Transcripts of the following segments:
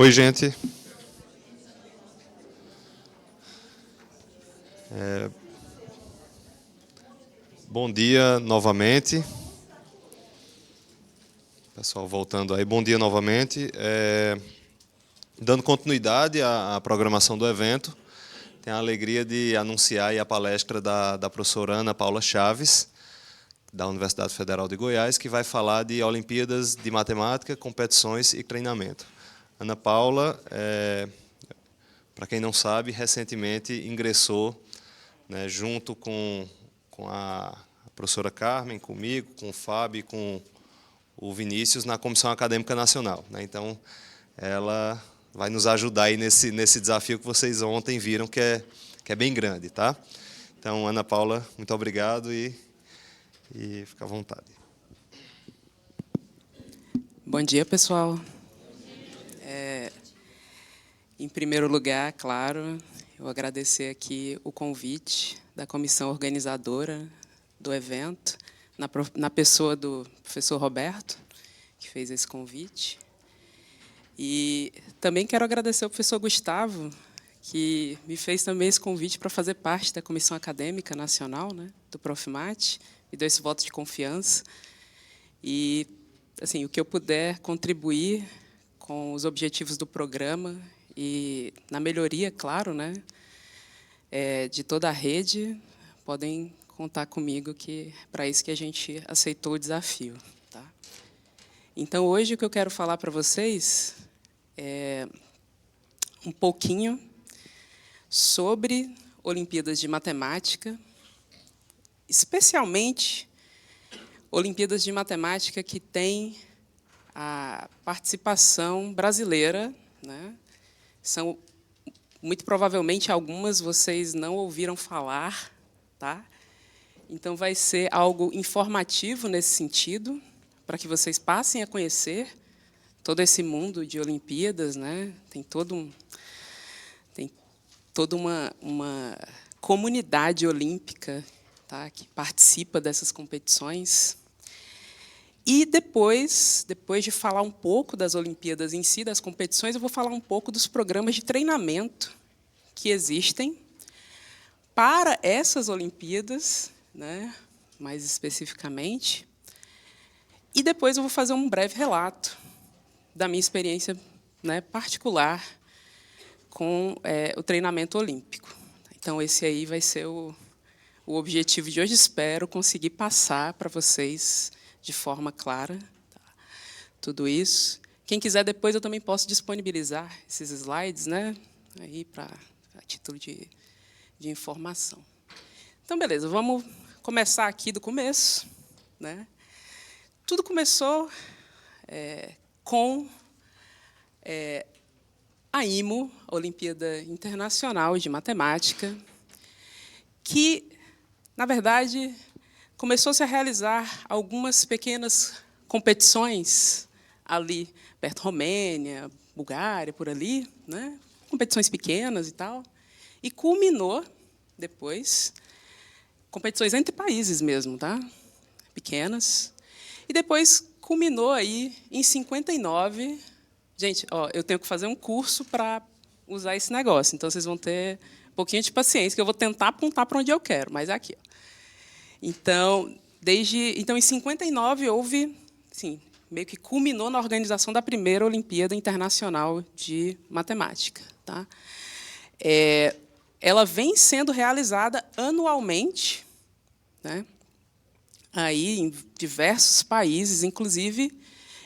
Oi, gente. Bom dia novamente. Pessoal, voltando aí, bom dia novamente. Dando continuidade à programação do evento, tenho a alegria de anunciar aí a palestra da professora Ana Paula Chaves, da Universidade Federal de Goiás, que vai falar de Olimpíadas de Matemática, competições e treinamento. Ana Paula, para quem não sabe, recentemente ingressou, né, junto com a professora Carmen, comigo, com o Fábio e com o Vinícius, na Comissão Acadêmica Nacional, né? Então, ela vai nos ajudar aí nesse desafio que vocês ontem viram, que é bem grande, tá? Então, Ana Paula, muito obrigado e fica à vontade. Bom dia, pessoal. Em primeiro lugar, claro, eu agradecer aqui o convite da comissão organizadora do evento, na pessoa do professor Roberto, que fez esse convite. E também quero agradecer ao professor Gustavo, que me fez também esse convite para fazer parte da Comissão Acadêmica Nacional, né, do Profimate, me deu esse voto de confiança. E, assim, o que eu puder contribuir com os objetivos do programa e na melhoria, claro, né, de toda a rede, podem contar comigo, que para isso que a gente aceitou o desafio. Tá? Então, hoje, o que eu quero falar para vocês é um pouquinho sobre Olimpíadas de Matemática, especialmente Olimpíadas de Matemática que tem a participação brasileira, né? São, muito provavelmente, algumas vocês não ouviram falar, tá? Então, vai ser algo informativo nesse sentido, para que vocês passem a conhecer todo esse mundo de Olimpíadas, né? Tem toda uma comunidade olímpica, tá, que participa dessas competições. E depois de falar um pouco das Olimpíadas em si, das competições, eu vou falar um pouco dos programas de treinamento que existem para essas Olimpíadas, né, mais especificamente. E depois eu vou fazer um breve relato da minha experiência, né, particular com o treinamento olímpico. Então, esse aí vai ser o objetivo de hoje. Espero conseguir passar para vocês de forma clara, tá, tudo isso. Quem quiser, depois eu também posso disponibilizar esses slides, né, aí a título de informação. Então, beleza, vamos começar aqui do começo, né? Tudo começou com a IMO, a Olimpíada Internacional de Matemática, que, na verdade, começou-se a realizar algumas pequenas competições ali, perto de Romênia, Bulgária, por ali, né? Competições pequenas e tal, e culminou, depois, competições entre países mesmo, tá? Pequenas, e depois culminou aí em 59. Gente, ó, eu tenho que fazer um curso para usar esse negócio, então vocês vão ter um pouquinho de paciência, que eu vou tentar apontar para onde eu quero, mas é aqui. Ó. Então, em 59 houve, assim, meio que culminou na organização da primeira Olimpíada Internacional de Matemática, tá? Ela vem sendo realizada anualmente, né? Aí em diversos países, inclusive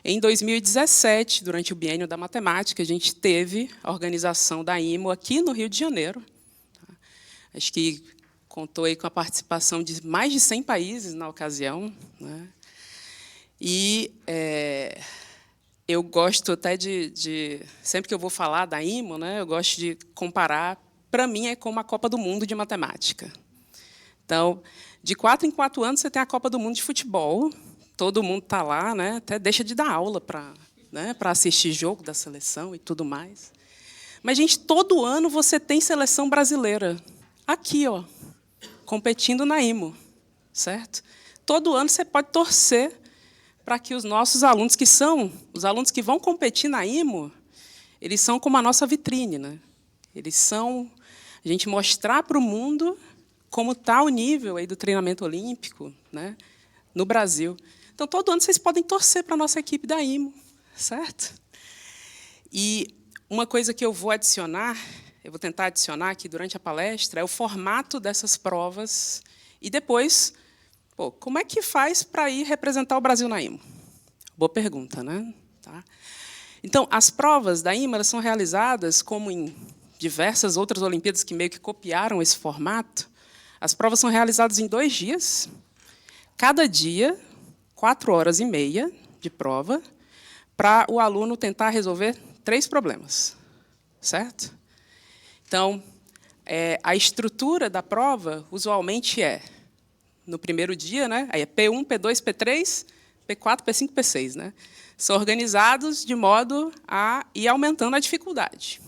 em 2017, durante o biênio da matemática, a gente teve a organização da IMO aqui no Rio de Janeiro. Tá? Acho que contou aí com a participação de mais de 100 países na ocasião, né? E eu gosto até sempre que eu vou falar da IMO, né, eu gosto de comparar, para mim, é como a Copa do Mundo de Matemática. Então, de 4 em 4 anos, você tem a Copa do Mundo de futebol, todo mundo está lá, né, até deixa de dar aula para assistir jogo da seleção e tudo mais. Mas, gente, todo ano você tem seleção brasileira aqui, ó, competindo na IMO, certo? Todo ano você pode torcer para que os nossos alunos, que são os alunos que vão competir na IMO, eles são como a nossa vitrine, né? Eles são a gente mostrar para o mundo como está o nível aí do treinamento olímpico, né, no Brasil. Então, todo ano vocês podem torcer para a nossa equipe da IMO, certo? E uma coisa que eu vou tentar adicionar aqui durante a palestra, é o formato dessas provas e depois, como é que faz para ir representar o Brasil na IMO? Boa pergunta, né? Tá? Então, as provas da IMO elas são realizadas, como em diversas outras Olimpíadas que meio que copiaram esse formato, as provas são realizadas em 2 dias, cada dia, 4h30 de prova, para o aluno tentar resolver 3 problemas, certo? Então, a estrutura da prova, usualmente, no primeiro dia, né, aí é P1, P2, P3, P4, P5, P6. Né? São organizados de modo a ir aumentando a dificuldade.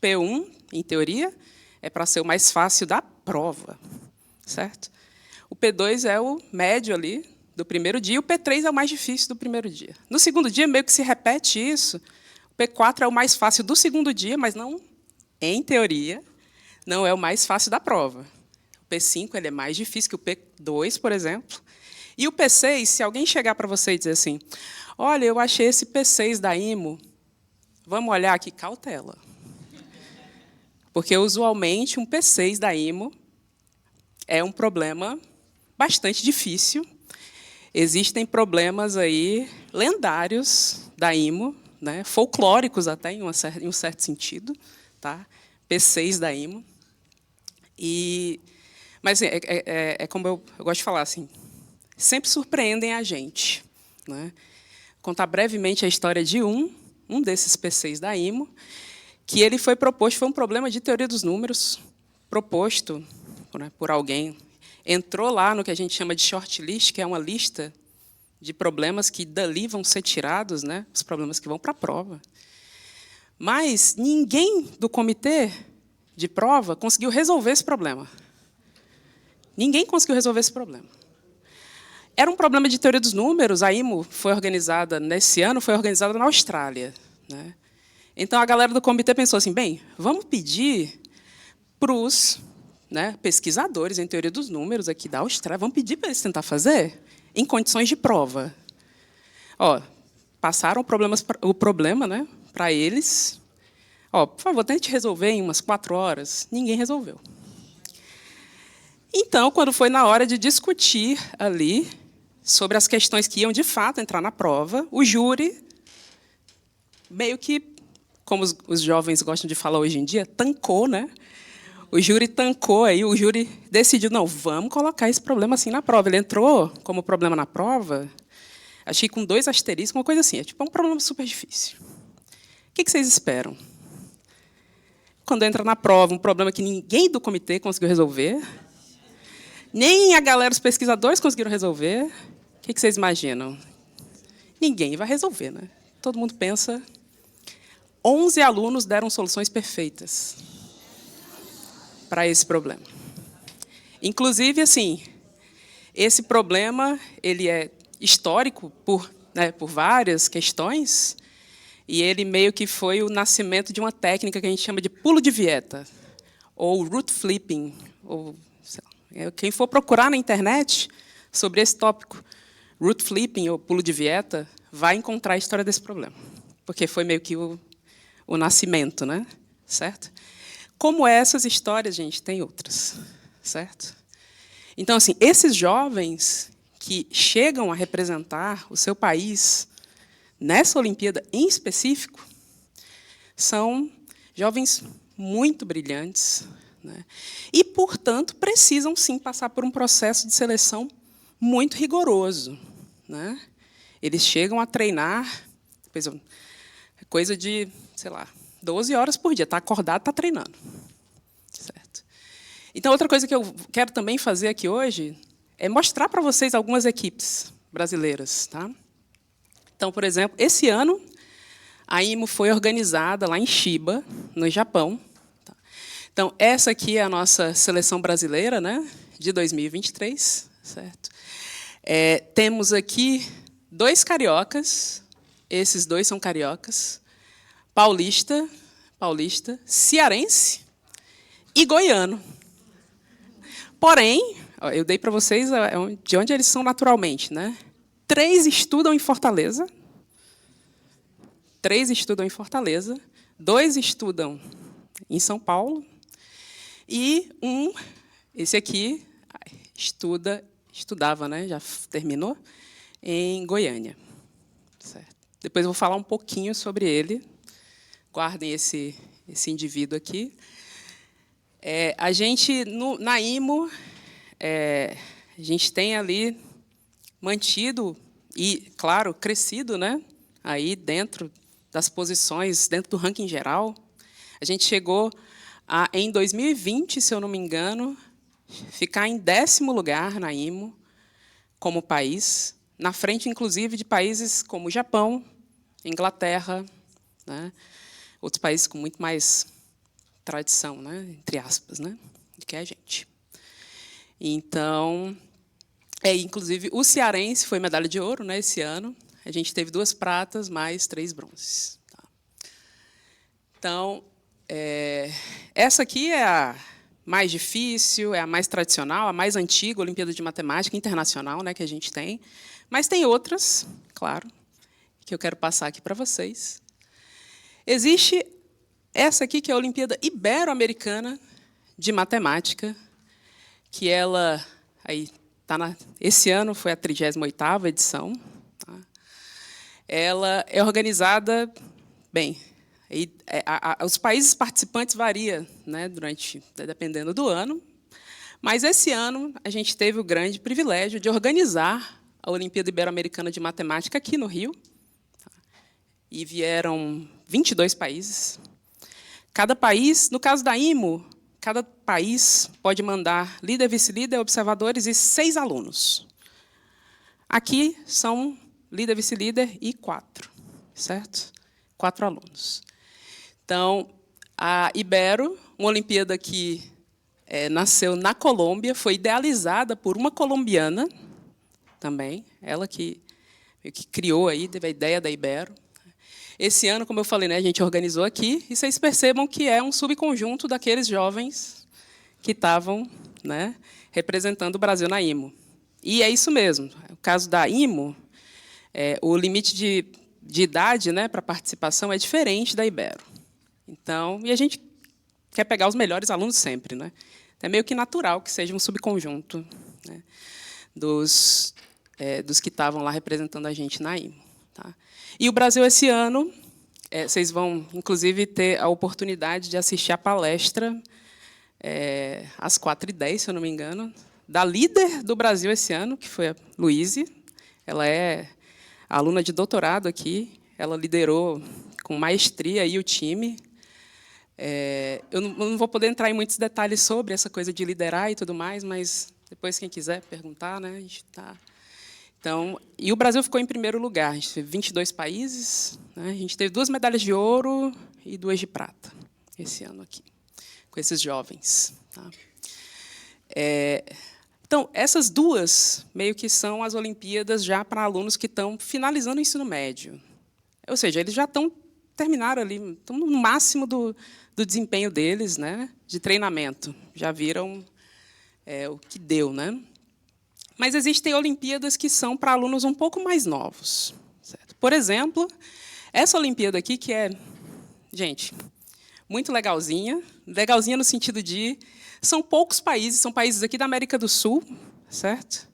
P1, em teoria, é para ser o mais fácil da prova, certo? O P2 é o médio ali do primeiro dia, e o P3 é o mais difícil do primeiro dia. No segundo dia, meio que se repete isso. O P4 é o mais fácil do segundo dia, mas não, em teoria, não é o mais fácil da prova. O P5 ele é mais difícil que o P2, por exemplo. E o P6, se alguém chegar para você e dizer assim, olha, eu achei esse P6 da IMO, vamos olhar aqui, cautela. Porque, usualmente, um P6 da IMO é um problema bastante difícil. Existem problemas aí lendários da IMO, né, folclóricos até, em um certo sentido, tá? P6 da IMO. Mas é como eu gosto de falar, assim, sempre surpreendem a gente. Né? Vou contar brevemente a história de um desses P6 da IMO, que ele foi um problema de teoria dos números, proposto, né, por alguém. Entrou lá no que a gente chama de shortlist, que é uma lista de problemas que dali vão ser tirados, né, os problemas que vão para a prova. Mas ninguém do comitê de prova conseguiu resolver esse problema. Ninguém conseguiu resolver esse problema. Era um problema de teoria dos números, a IMO foi organizada, nesse ano, foi organizada na Austrália. Né? Então, a galera do comitê pensou assim, bem, vamos pedir para os pesquisadores em teoria dos números aqui da Austrália, vamos pedir para eles tentar fazer em condições de prova. Passaram o problema, né, para eles. Por favor, tente resolver em umas 4 horas. Ninguém resolveu. Então, quando foi na hora de discutir ali sobre as questões que iam, de fato, entrar na prova, o júri, meio que, como os jovens gostam de falar hoje em dia, tancou, né? O júri tancou, aí o júri decidiu, não, vamos colocar esse problema assim na prova. Ele entrou como problema na prova, achei com 2 asteriscos, uma coisa assim, um problema super difícil. O que vocês esperam? Quando entra na prova um problema que ninguém do comitê conseguiu resolver, nem a galera, os pesquisadores conseguiram resolver, o que vocês imaginam? Ninguém vai resolver, né? Todo mundo pensa. 11 alunos deram soluções perfeitas para esse problema. Inclusive, assim, esse problema ele é histórico por várias questões, e ele meio que foi o nascimento de uma técnica que a gente chama de pulo de vieta, ou root flipping. Ou, quem for procurar na internet sobre esse tópico, root flipping, ou pulo de vieta, vai encontrar a história desse problema, porque foi meio que o nascimento, né? Certo? Como essas histórias, gente, tem outras, certo? Então, assim, esses jovens que chegam a representar o seu país nessa Olimpíada em específico são jovens muito brilhantes, né? E, portanto, precisam, sim, passar por um processo de seleção muito rigoroso. Né? Eles chegam a treinar, coisa de, 12 horas por dia, está acordado, está treinando. Certo? Então, outra coisa que eu quero também fazer aqui hoje é mostrar para vocês algumas equipes brasileiras. Tá? Então, por exemplo, esse ano, a IMO foi organizada lá em Chiba, no Japão. Tá? Então, essa aqui é a nossa seleção brasileira, né, de 2023. Certo? Temos aqui 2 cariocas, esses 2 são cariocas. paulista, cearense e goiano. Porém, eu dei para vocês de onde eles são naturalmente, né? 3 estudam em Fortaleza, 2 estudam em São Paulo, e esse aqui, estudava, né? Já terminou, em Goiânia. Certo. Depois eu vou falar um pouquinho sobre ele. Guardem esse indivíduo aqui. A gente, na IMO, a gente tem ali mantido e, claro, crescido, né? Aí dentro das posições, dentro do ranking geral. A gente chegou a, em 2020, se eu não me engano, ficar em 10º lugar na IMO como país, na frente, inclusive, de países como Japão, Inglaterra, né? Outros países com muito mais tradição, né? Entre aspas, né? Do que a gente. Então, inclusive, o cearense foi medalha de ouro, né, esse ano. A gente teve 2 pratas, mais 3 bronzes. Tá? Então, essa aqui é a mais difícil, é a mais tradicional, a mais antiga Olimpíada de Matemática Internacional, né, que a gente tem. Mas tem outras, claro, que eu quero passar aqui para vocês. Existe essa aqui, que é a Olimpíada Ibero-Americana de Matemática, que ela aí tá esse ano foi a 38ª edição. Tá? Ela é organizada bem. Os países participantes variam, né, dependendo do ano, mas esse ano a gente teve o grande privilégio de organizar a Olimpíada Ibero-Americana de Matemática aqui no Rio, tá? E vieram 22 países. Cada país, no caso da IMO, cada país pode mandar líder, vice-líder, observadores e 6 alunos. Aqui são líder, vice-líder e 4, certo? 4 alunos. Então, a Ibero, uma Olimpíada que nasceu na Colômbia, foi idealizada por uma colombiana também, ela que criou aí, teve a ideia da Ibero. Esse ano, como eu falei, né, a gente organizou aqui, e vocês percebam que é um subconjunto daqueles jovens que estavam, né, representando o Brasil na IMO. E é isso mesmo. No caso da IMO, o limite de idade, né, para participação é diferente da Ibero. Então, e a gente quer pegar os melhores alunos sempre, né? É meio que natural que seja um subconjunto, né, dos que estavam lá representando a gente na IMO. Tá? E o Brasil, esse ano, vocês vão, inclusive, ter a oportunidade de assistir a palestra, às 4h10, se eu não me engano, da líder do Brasil esse ano, que foi a Luíse. Ela é aluna de doutorado aqui, ela liderou com maestria aí o time. Eu não vou poder entrar em muitos detalhes sobre essa coisa de liderar e tudo mais, mas depois, quem quiser perguntar, né, a gente está... Então, e o Brasil ficou em primeiro lugar. A gente teve 22 países, né, a gente teve 2 medalhas de ouro e 2 de prata esse ano aqui, com esses jovens. Tá? Então, essas 2 meio que são as Olimpíadas já para alunos que estão finalizando o ensino médio. Ou seja, eles já terminaram ali, estão no máximo do desempenho deles, né, de treinamento. Já viram o que deu, né? Mas existem Olimpíadas que são para alunos um pouco mais novos. Certo? Por exemplo, essa Olimpíada aqui, que é, gente, muito legalzinha. Legalzinha no sentido de... São poucos países, são países aqui da América do Sul, certo?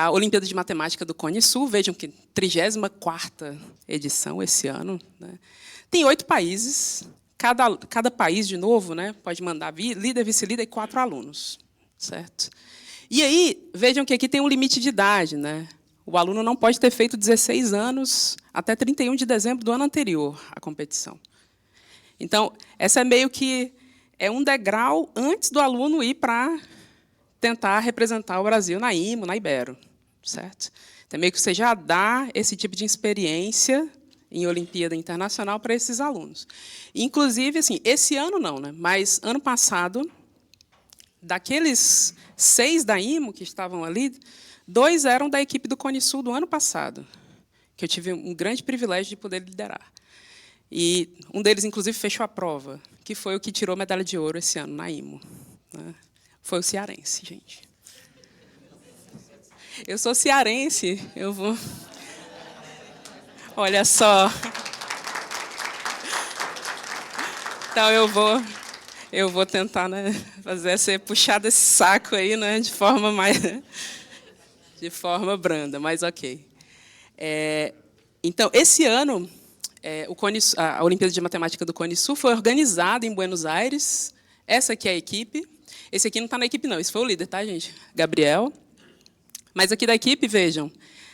A Olimpíada de Matemática do Cone Sul, vejam que 34ª edição esse ano. Né? Tem 8 países, cada país, de novo, né, pode mandar líder, vice-líder e 4 alunos. Certo? E aí, vejam que aqui tem um limite de idade. Né? O aluno não pode ter feito 16 anos até 31 de dezembro do ano anterior à competição. Então, essa é meio que um degrau antes do aluno ir para tentar representar o Brasil na IMO, na Ibero. Certo? Então, meio que você já dá esse tipo de experiência em Olimpíada Internacional para esses alunos. Inclusive, assim, esse ano não, né? Mas ano passado, daqueles 6 da IMO que estavam ali, 2 eram da equipe do Cone Sul do ano passado, que eu tive um grande privilégio de poder liderar. E um deles, inclusive, fechou a prova, que foi o que tirou medalha de ouro esse ano na IMO. Né? Foi o cearense, gente. Eu sou cearense, eu vou... Olha só. Então, eu vou tentar, né, fazer essa puxada esse saco aí, né, de forma branda, mas ok. Então, esse ano, a Olimpíada de Matemática do Cone Sul foi organizada em Buenos Aires. Essa aqui é a equipe. Esse aqui não está na equipe, não. Esse foi o líder, tá, gente? Gabriel. Mas aqui da equipe, vejam,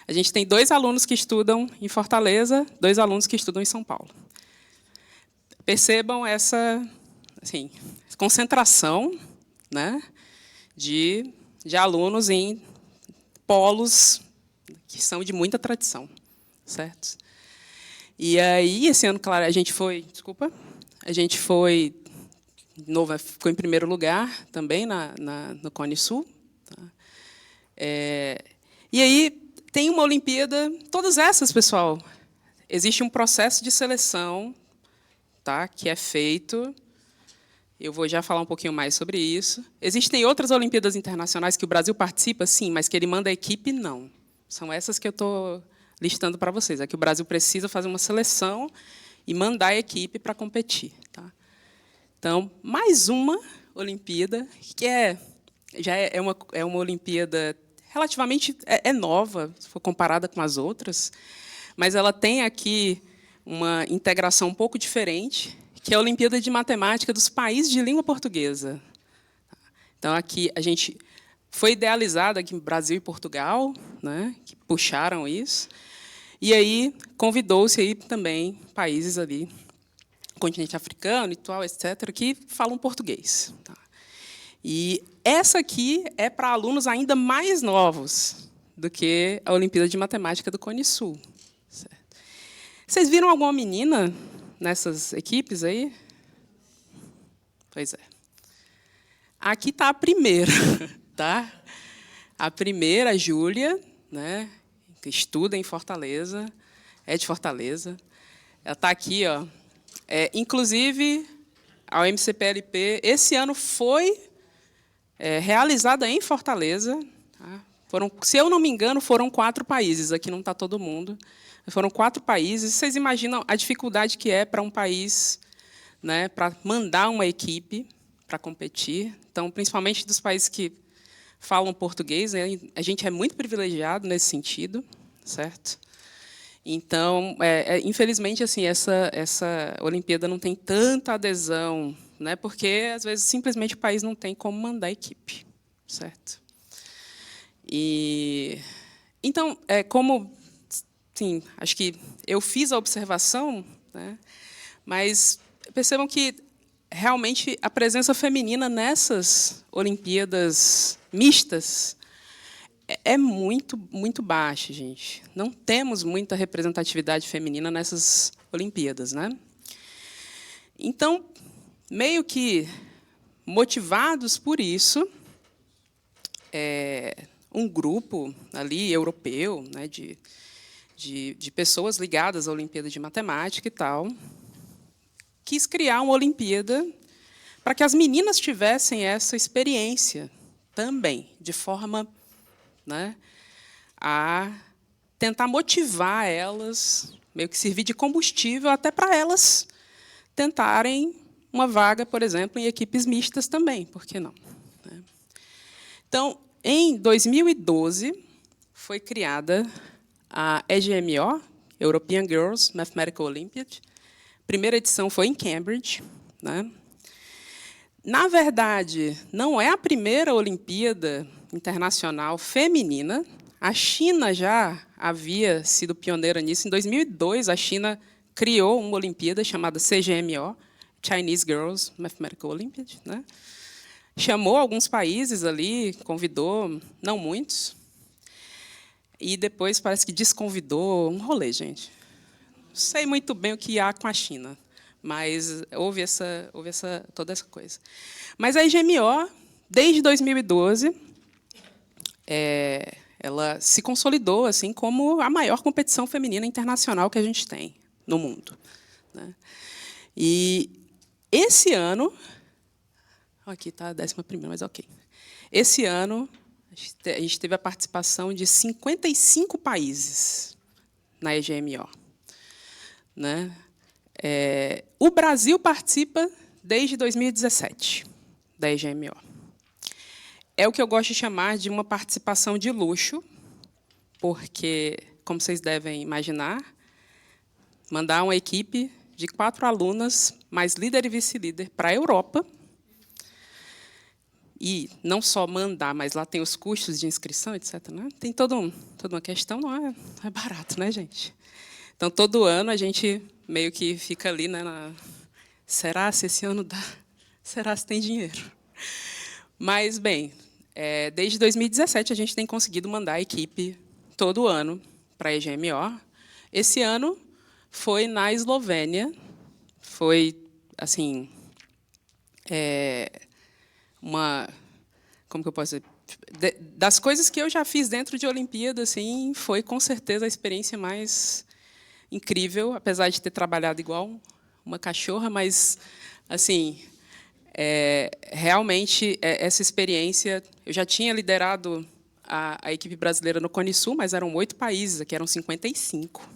a gente tem 2 alunos que estudam em Fortaleza, 2 alunos que estudam em São Paulo. Percebam essa assim, concentração, né, de alunos em polos que são de muita tradição, certo? E aí, esse ano, claro, a gente foi, de novo, ficou em primeiro lugar também no Cone Sul. Tá? E aí tem uma Olimpíada, todas essas, pessoal, existe um processo de seleção, tá, que é feito. Eu vou já falar um pouquinho mais sobre isso. Existem outras Olimpíadas internacionais que o Brasil participa, sim, mas que ele manda a equipe, não. São essas que eu estou listando para vocês. É que o Brasil precisa fazer uma seleção e mandar a equipe para competir. Tá? Então, mais uma Olimpíada, que já é uma Olimpíada relativamente nova, se for comparada com as outras, mas ela tem aqui uma integração um pouco diferente, que é a Olimpíada de Matemática dos países de língua portuguesa. Então, aqui a gente foi idealizado aqui no Brasil e Portugal, né, que puxaram isso, e aí convidou-se aí também países ali, continente africano e tal, etc., que falam português. Tá? E essa aqui é para alunos ainda mais novos do que a Olimpíada de Matemática do Cone Sul. Certo? Vocês viram alguma menina nessas equipes aí? Pois é. Aqui está a primeira, tá? A primeira, a Júlia, né, que estuda em Fortaleza, é de Fortaleza. Ela está aqui, ó. Inclusive, a OMCPLP esse ano foi realizada em Fortaleza. Tá? Se eu não me engano, foram 4 países. Aqui não está todo mundo. Foram 4 países. Vocês imaginam a dificuldade que é para um país, né, para mandar uma equipe para competir? Então, principalmente dos países que falam português, né, a gente é muito privilegiado nesse sentido, certo? Então, infelizmente, assim, essa Olimpíada não tem tanta adesão, né, porque às vezes simplesmente o país não tem como mandar a equipe, certo? E então, como sim, acho que eu fiz a observação, né, mas percebam que realmente a presença feminina nessas Olimpíadas mistas é muito, muito baixa, gente. Não temos muita representatividade feminina nessas Olimpíadas, né? Então, meio que motivados por isso, um grupo ali europeu, né, de pessoas ligadas à Olimpíada de Matemática e tal, quis criar uma Olimpíada para que as meninas tivessem essa experiência também, de forma, né, a tentar motivar elas, meio que servir de combustível até para elas tentarem uma vaga, por exemplo, em equipes mistas também, por que não? Então, em 2012, foi criada a EGMO, European Girls Mathematical Olympiad. A primeira edição foi em Cambridge. Né? Na verdade, não é a primeira Olimpíada internacional feminina. A China já havia sido pioneira nisso. Em 2002, a China criou uma Olimpíada chamada CGMO, Chinese Girls Mathematical Olympiad. Né? Chamou alguns países ali, convidou, não muitos, e depois parece que desconvidou, um rolê, gente. Não sei muito bem o que há com a China, mas houve toda essa coisa. Mas a EGMO, desde 2012, ela se consolidou assim como a maior competição feminina internacional que a gente tem no mundo. né? E esse ano, aqui está a 11ª, mas ok. Esse ano, a gente teve a participação de 55 países na EGMO, né? O Brasil participa desde 2017 da EGMO. É o que eu gosto de chamar de uma participação de luxo, porque, como vocês devem imaginar, mandar uma equipe de 4 alunas, mais líder e vice-líder, para a Europa, e não só mandar, mas lá tem os custos de inscrição, etc. Né? Tem toda uma questão, não é barato, né, gente? Então, todo ano, a gente meio que fica ali, né, será se esse ano dá? Será se tem dinheiro? Mas, bem, desde 2017, a gente tem conseguido mandar a equipe todo ano para a EGMO. Esse ano foi na Eslovênia. Foi, assim, como que eu posso dizer? Das coisas que eu já fiz dentro de Olimpíada, assim, foi, com certeza, a experiência mais incrível, apesar de ter trabalhado igual uma cachorra, mas, assim, realmente, essa experiência... Eu já tinha liderado a equipe brasileira no Cone Sul, mas eram 8 países, aqui eram 55.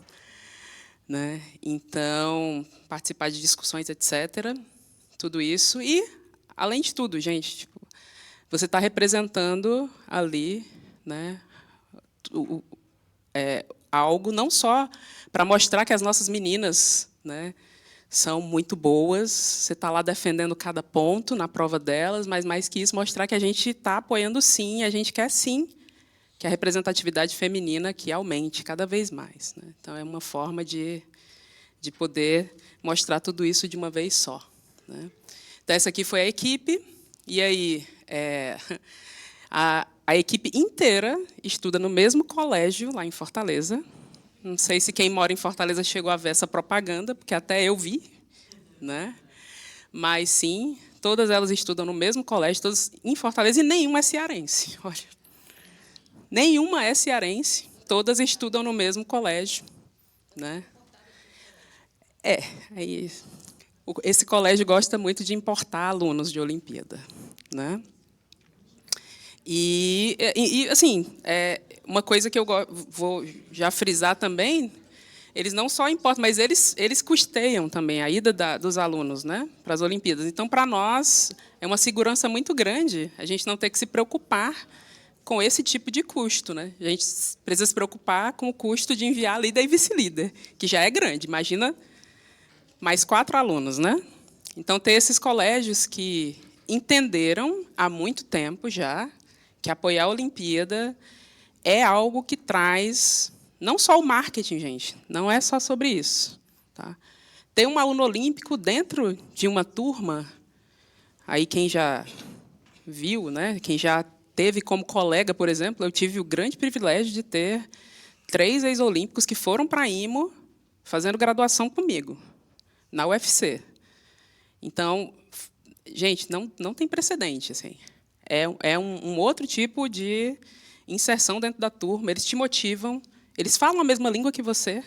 Né? Então, participar de discussões, etc., tudo isso. E, além de tudo, gente, tipo, você está representando ali, né, algo não só para mostrar que as nossas meninas, né, são muito boas, você está lá defendendo cada ponto na prova delas, mas, mais que isso, mostrar que a gente está apoiando, sim, a gente quer, sim, que a representatividade feminina aqui aumente cada vez mais. Né? Então, é uma forma de poder mostrar tudo isso de uma vez só. Né? Então, essa aqui foi a equipe, e aí a equipe inteira estuda no mesmo colégio, lá em Fortaleza. Não sei se quem mora em Fortaleza chegou a ver essa propaganda, porque até eu vi. Né? Mas, sim, todas elas estudam no mesmo colégio, todas em Fortaleza, e nenhuma é cearense. Olha. Nenhuma é cearense, todas estudam no mesmo colégio. Né? Aí, esse colégio gosta muito de importar alunos de Olimpíada. Né? E assim, uma coisa que eu vou já frisar também, eles não só importam, mas eles custeiam também a ida dos alunos, né, para as Olimpíadas. Então, para nós, é uma segurança muito grande a gente não ter que se preocupar com esse tipo de custo. Né? A gente precisa se preocupar com o custo de enviar líder e vice-líder, que já é grande. Imagina mais 4 alunos. Né? Então, ter esses colégios que entenderam há muito tempo já que apoiar a Olimpíada é algo que traz, não só o marketing, gente, não é só sobre isso. Tá? Ter um aluno olímpico dentro de uma turma, aí quem já viu, né, quem já teve como colega, por exemplo, eu tive o grande privilégio de ter 3 ex-olímpicos que foram para a IMO fazendo graduação comigo, na UFC. Então, gente, não tem precedente. Assim. É um outro tipo de inserção dentro da turma, eles te motivam, eles falam a mesma língua que você.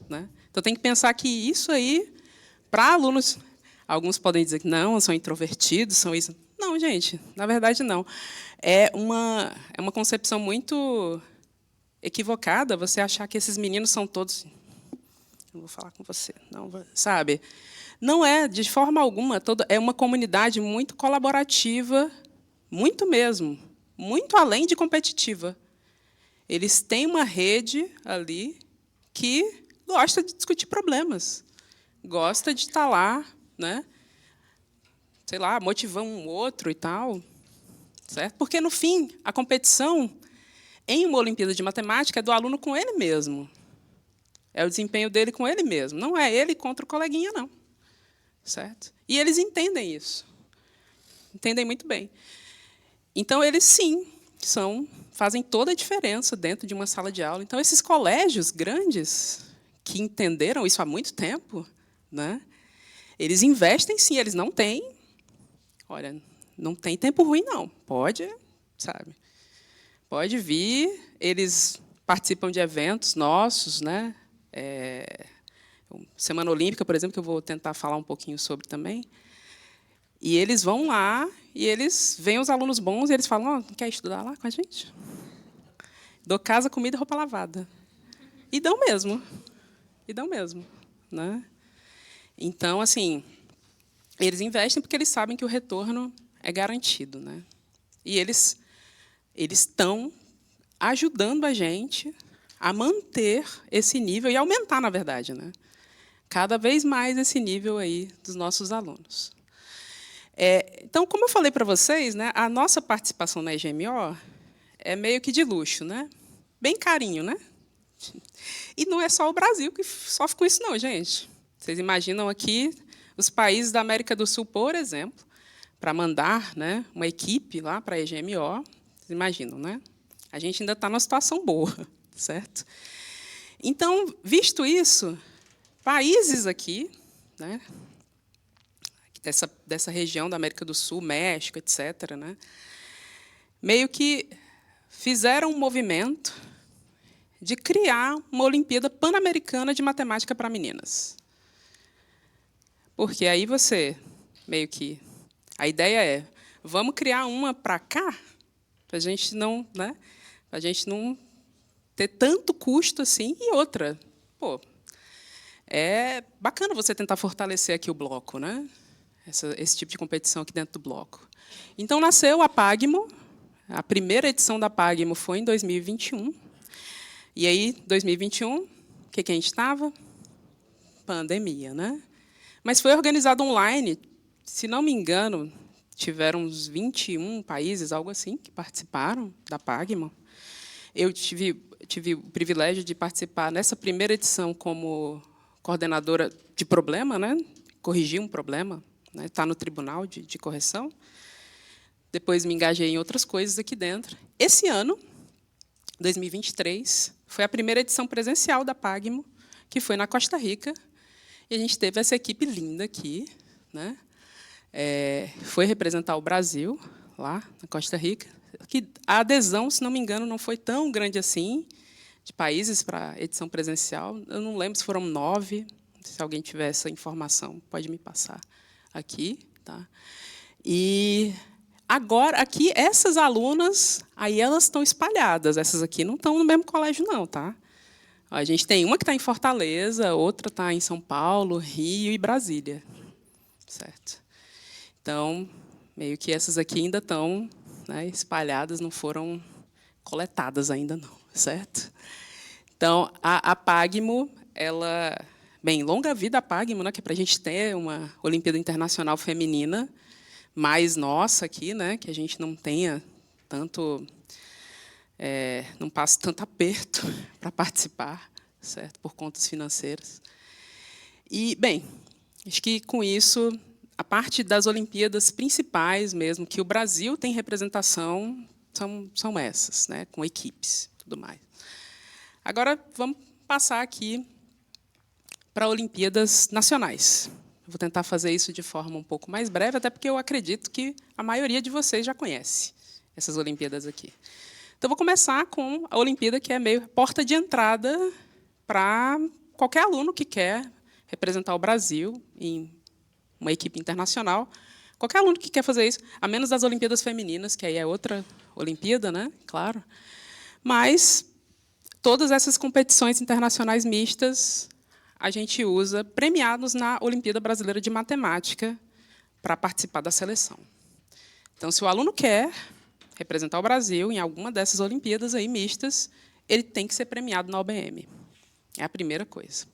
Né? Então, tem que pensar que isso aí, para alunos, alguns podem dizer que não, são introvertidos, são isso. Não, gente, na verdade, não. É uma concepção muito equivocada você achar que esses meninos são todos... Não vou falar com você, não, sabe? Não é, de forma alguma, é uma comunidade muito colaborativa, muito mesmo, muito além de competitiva. Eles têm uma rede ali que gosta de discutir problemas, gosta de estar lá, né? Sei lá, motivar um outro e tal, certo? Porque, no fim, a competição em uma Olimpíada de Matemática é do aluno com ele mesmo. É o desempenho dele com ele mesmo. Não é ele contra o coleguinha, não. Certo? E eles entendem isso. Entendem muito bem. Então, eles, sim, fazem toda a diferença dentro de uma sala de aula. Então, esses colégios grandes, que entenderam isso há muito tempo, né, eles investem, sim, eles não têm... Olha, não tem tempo ruim, não. Pode, sabe? Pode vir, eles participam de eventos nossos, né? Semana Olímpica, por exemplo, que eu vou tentar falar um pouquinho sobre também. E eles vão lá e eles veem os alunos bons e eles falam: quer estudar lá com a gente? Dou casa, comida e roupa lavada. E dão mesmo. E dão mesmo. Né? Então, assim, eles investem porque eles sabem que o retorno é garantido. Né? E eles estão ajudando a gente a manter esse nível e aumentar, na verdade, né? Cada vez mais esse nível aí dos nossos alunos. Então, como eu falei para vocês, né, a nossa participação na EGMO é meio que de luxo, né? Bem carinho, né? E não é só o Brasil que sofre com isso, não, gente. Vocês imaginam aqui os países da América do Sul, por exemplo, para mandar, né, uma equipe lá para a EGMO, vocês imaginam, né? A gente ainda está numa situação boa, certo? Então, visto isso, países aqui, né, dessa região da América do Sul, México, etc., né, meio que fizeram um movimento de criar uma Olimpíada Pan-Americana de Matemática para meninas. Porque aí você, meio que... A ideia é, vamos criar uma para cá, para a gente não, né, para a gente não ter tanto custo assim. E outra, pô, é bacana você tentar fortalecer aqui o bloco, né? Esse tipo de competição aqui dentro do bloco. Então, nasceu a PAGMO. A primeira edição da PAGMO foi em 2021. E aí, 2021, o que a gente estava? Pandemia, né? Mas foi organizado online. Se não me engano, tiveram uns 21 países, algo assim, que participaram da PAGMO. Eu tive o privilégio de participar nessa primeira edição como coordenadora de problema, né? Corrigir um problema, né? Está no tribunal de correção. Depois me engajei em outras coisas aqui dentro. Esse ano, 2023, foi a primeira edição presencial da PAGMO, que foi na Costa Rica. E a gente teve essa equipe linda aqui, né? Foi representar o Brasil, lá na Costa Rica. Que a adesão, se não me engano, não foi tão grande assim, de países para a edição presencial. Eu não lembro se foram 9. Se alguém tiver essa informação, pode me passar aqui. Tá? E agora, aqui, essas alunas, aí elas estão espalhadas. Essas aqui não estão no mesmo colégio, não. Tá? A gente tem uma que está em Fortaleza, outra está em São Paulo, Rio e Brasília. Certo? Então, meio que essas aqui ainda estão, né, espalhadas, não foram coletadas ainda, não. Certo? Então, a PAGMO, ela... Bem, longa vida a PAGMO, né, que é para a gente ter uma Olimpíada Internacional Feminina mais nossa aqui, né, que a gente não tenha tanto... não passe tanto aperto para participar, certo? Por contas financeiras. E, bem, acho que, com isso, a parte das Olimpíadas principais mesmo, que o Brasil tem representação, são essas, né, com equipes e tudo mais. Agora, vamos passar aqui para Olimpíadas nacionais. Vou tentar fazer isso de forma um pouco mais breve, até porque eu acredito que a maioria de vocês já conhece essas Olimpíadas aqui. Então, vou começar com a Olimpíada, que é meio porta de entrada para qualquer aluno que quer representar o Brasil em uma equipe internacional. Qualquer aluno que quer fazer isso, a menos das Olimpíadas Femininas, que aí é outra Olimpíada, né? Claro. Mas todas essas competições internacionais mistas a gente usa premiados na Olimpíada Brasileira de Matemática para participar da seleção. Então, se o aluno quer representar o Brasil em alguma dessas Olimpíadas aí mistas, ele tem que ser premiado na OBM. É a primeira coisa.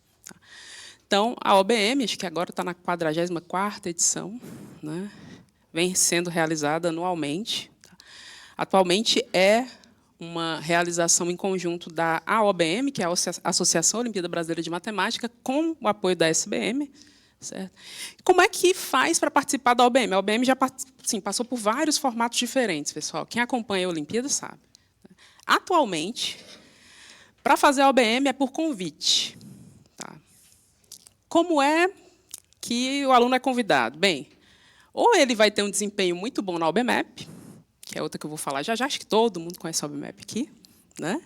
Então, a OBM, acho que agora está na 44ª edição, né? Vem sendo realizada anualmente. Atualmente é uma realização em conjunto da AOBM, que é a Associação Olimpíada Brasileira de Matemática, com o apoio da SBM. Certo? Como é que faz para participar da OBM? A OBM já passou por vários formatos diferentes, pessoal. Quem acompanha a Olimpíada sabe. Atualmente, para fazer a OBM é por convite. Tá? Como é que o aluno é convidado? Bem, ou ele vai ter um desempenho muito bom na OBMAP, que é outra que eu vou falar já, acho que todo mundo conhece a OBMAP aqui, né?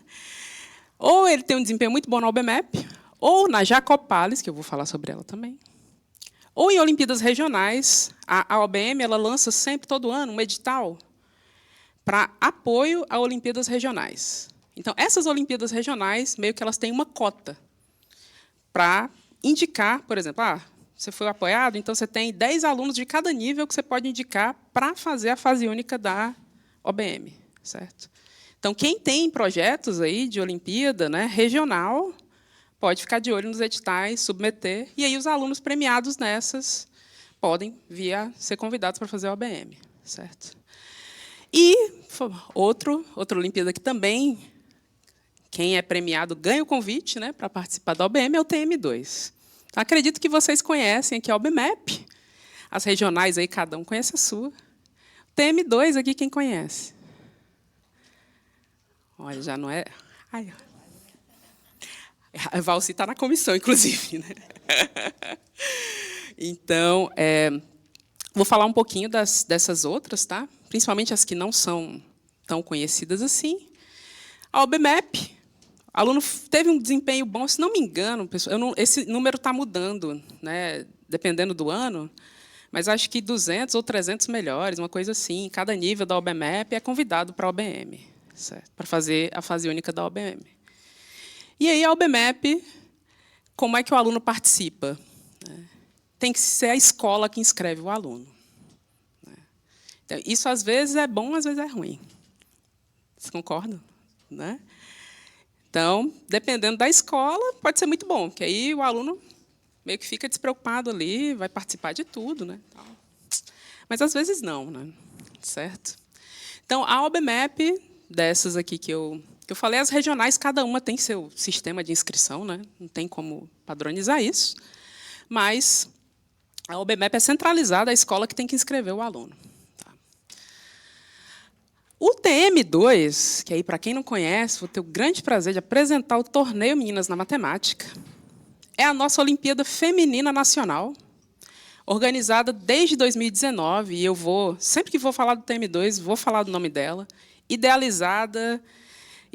Ou ele tem um desempenho muito bom na OBMAP, ou na Jacopales, que eu vou falar sobre ela também, ou em Olimpíadas regionais. A OBM ela lança sempre, todo ano, um edital para apoio a Olimpíadas regionais. Então, essas Olimpíadas regionais, meio que elas têm uma cota para indicar, por exemplo, você foi apoiado, então você tem 10 alunos de cada nível que você pode indicar para fazer a fase única da OBM. Certo? Então, quem tem projetos aí de Olimpíada, né, regional, pode ficar de olho nos editais, submeter, e aí os alunos premiados nessas podem vir a ser convidados para fazer a OBM. Certo? E outra Olimpíada que também, quem é premiado ganha o convite, né, para participar da OBM, é o TM2. Acredito que vocês conhecem aqui a OBMEP. As regionais, aí, cada um conhece a sua. TM2, aqui, quem conhece? Olha, já não é... Ai, a Valci está na comissão, inclusive. Né? Então, vou falar um pouquinho dessas outras, tá? Principalmente as que não são tão conhecidas assim. A OBMEP, o aluno teve um desempenho bom, se não me engano, pessoal, esse número está mudando, né, dependendo do ano, mas acho que 200 ou 300 melhores, uma coisa assim. Cada nível da OBMEP é convidado para a OBM, certo? Para fazer a fase única da OBM. E aí, a OBMEP, como é que o aluno participa? Tem que ser a escola que inscreve o aluno. Então, isso, às vezes, é bom, às vezes é ruim. Vocês concordam? Né? Então, dependendo da escola, pode ser muito bom, porque aí o aluno meio que fica despreocupado ali, vai participar de tudo. Né? Mas, às vezes, não. Né? Certo? Então, a OBMEP, dessas aqui que eu falei, as regionais, cada uma tem seu sistema de inscrição, né? Não tem como padronizar isso, mas a OBMEP é centralizada, a escola que tem que inscrever o aluno. Tá? O TM2, que aí, para quem não conhece, vou ter o grande prazer de apresentar o Torneio Meninas na Matemática, é a nossa Olimpíada Feminina Nacional, organizada desde 2019, e eu sempre que vou falar do TM2, vou falar do nome dela, idealizada.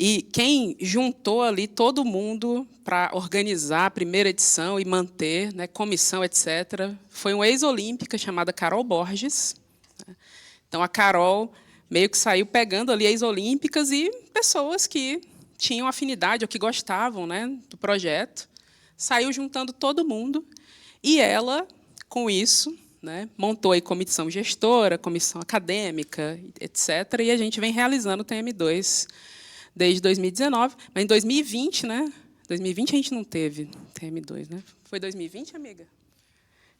E quem juntou ali todo mundo para organizar a primeira edição e manter, né, comissão, etc., foi uma ex-olímpica chamada Carol Borges. Então, a Carol meio que saiu pegando ali ex-olímpicas e pessoas que tinham afinidade ou que gostavam, né, do projeto, saiu juntando todo mundo, e ela, com isso, né, montou aí comissão gestora, comissão acadêmica, etc., e a gente vem realizando o TM2 desde 2019, mas em 2020, né? 2020 a gente não teve TM2, né? Foi 2020, amiga?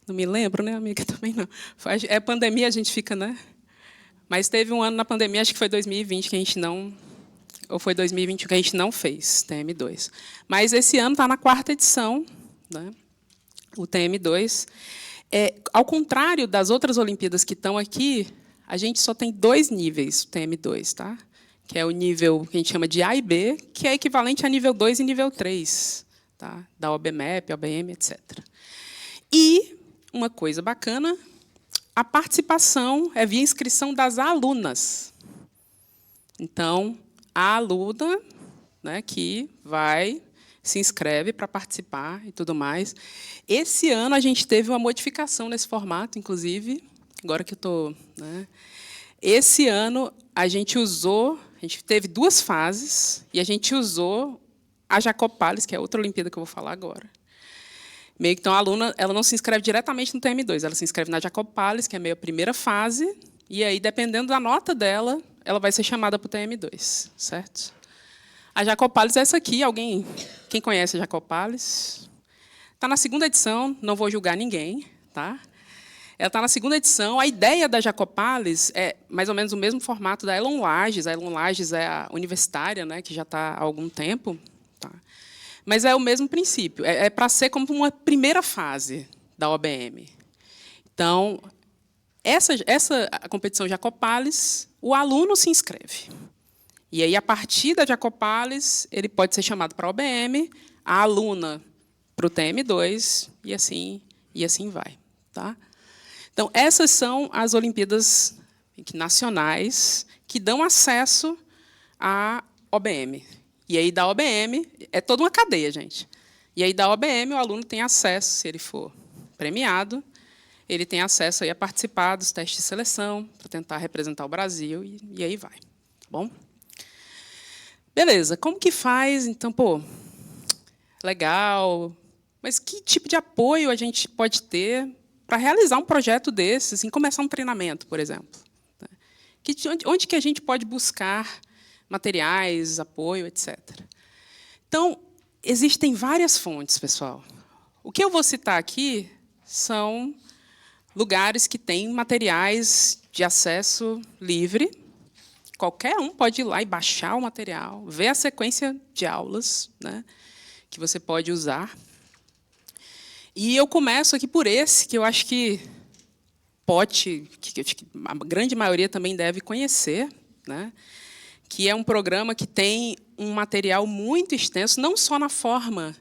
Não me lembro, né, amiga? Também não. É pandemia, a gente fica, né? Mas teve um ano na pandemia, acho que foi 2020 que a gente não, ou foi 2021 que a gente não fez TM2. Mas esse ano está na 4ª edição, né? O TM2. Ao contrário das outras Olimpíadas que estão aqui, a gente só tem 2 níveis, o TM2, tá? Que é o nível que a gente chama de A e B, que é equivalente a nível 2 e nível 3, tá? Da OBMEP, OBM, etc. E, uma coisa bacana, a participação é via inscrição das alunas. Então, a aluna, né, que se inscreve para participar e tudo mais. Esse ano, a gente teve uma modificação nesse formato, inclusive, agora que eu estou... Né? Esse ano, a gente teve 2 fases, e a gente usou a Jacopales, que é outra Olimpíada que eu vou falar agora. Meio que, então, a aluna ela não se inscreve diretamente no TM2, ela se inscreve na Jacopales, que é meio a primeira fase, e aí, dependendo da nota dela, ela vai ser chamada para o TM2, certo? A Jacopales é essa aqui. Quem conhece a Jacopales? Está na 2ª edição, não vou julgar ninguém, tá? Ela está na 2ª edição. A ideia da Jacopales é mais ou menos o mesmo formato da Elon Lages. A Elon Lages é a universitária, né, que já está há algum tempo. Tá? Mas é o mesmo princípio. É para ser como uma primeira fase da OBM. Então, a competição Jacopales, o aluno se inscreve. E aí, a partir da Jacopales, ele pode ser chamado para a OBM, a aluna para o TM2, e assim vai. Tá? Então, essas são as Olimpíadas nacionais que dão acesso à OBM. E aí, da OBM, é toda uma cadeia, gente. E aí, da OBM, o aluno tem acesso, se ele for premiado, ele tem acesso aí a participar dos testes de seleção, para tentar representar o Brasil, e aí vai. Tá bom? Beleza, como que faz? Então, pô, legal, mas que tipo de apoio a gente pode ter para realizar um projeto desse, assim, começar um treinamento, por exemplo? Onde que a gente pode buscar materiais, apoio, etc. Então, existem várias fontes, pessoal. O que eu vou citar aqui são lugares que têm materiais de acesso livre. Qualquer um pode ir lá e baixar o material, ver a sequência de aulas, né, que você pode usar. E eu começo aqui por esse, que eu acho que a grande maioria também deve conhecer, né, que é um programa que tem um material muito extenso, não só na forma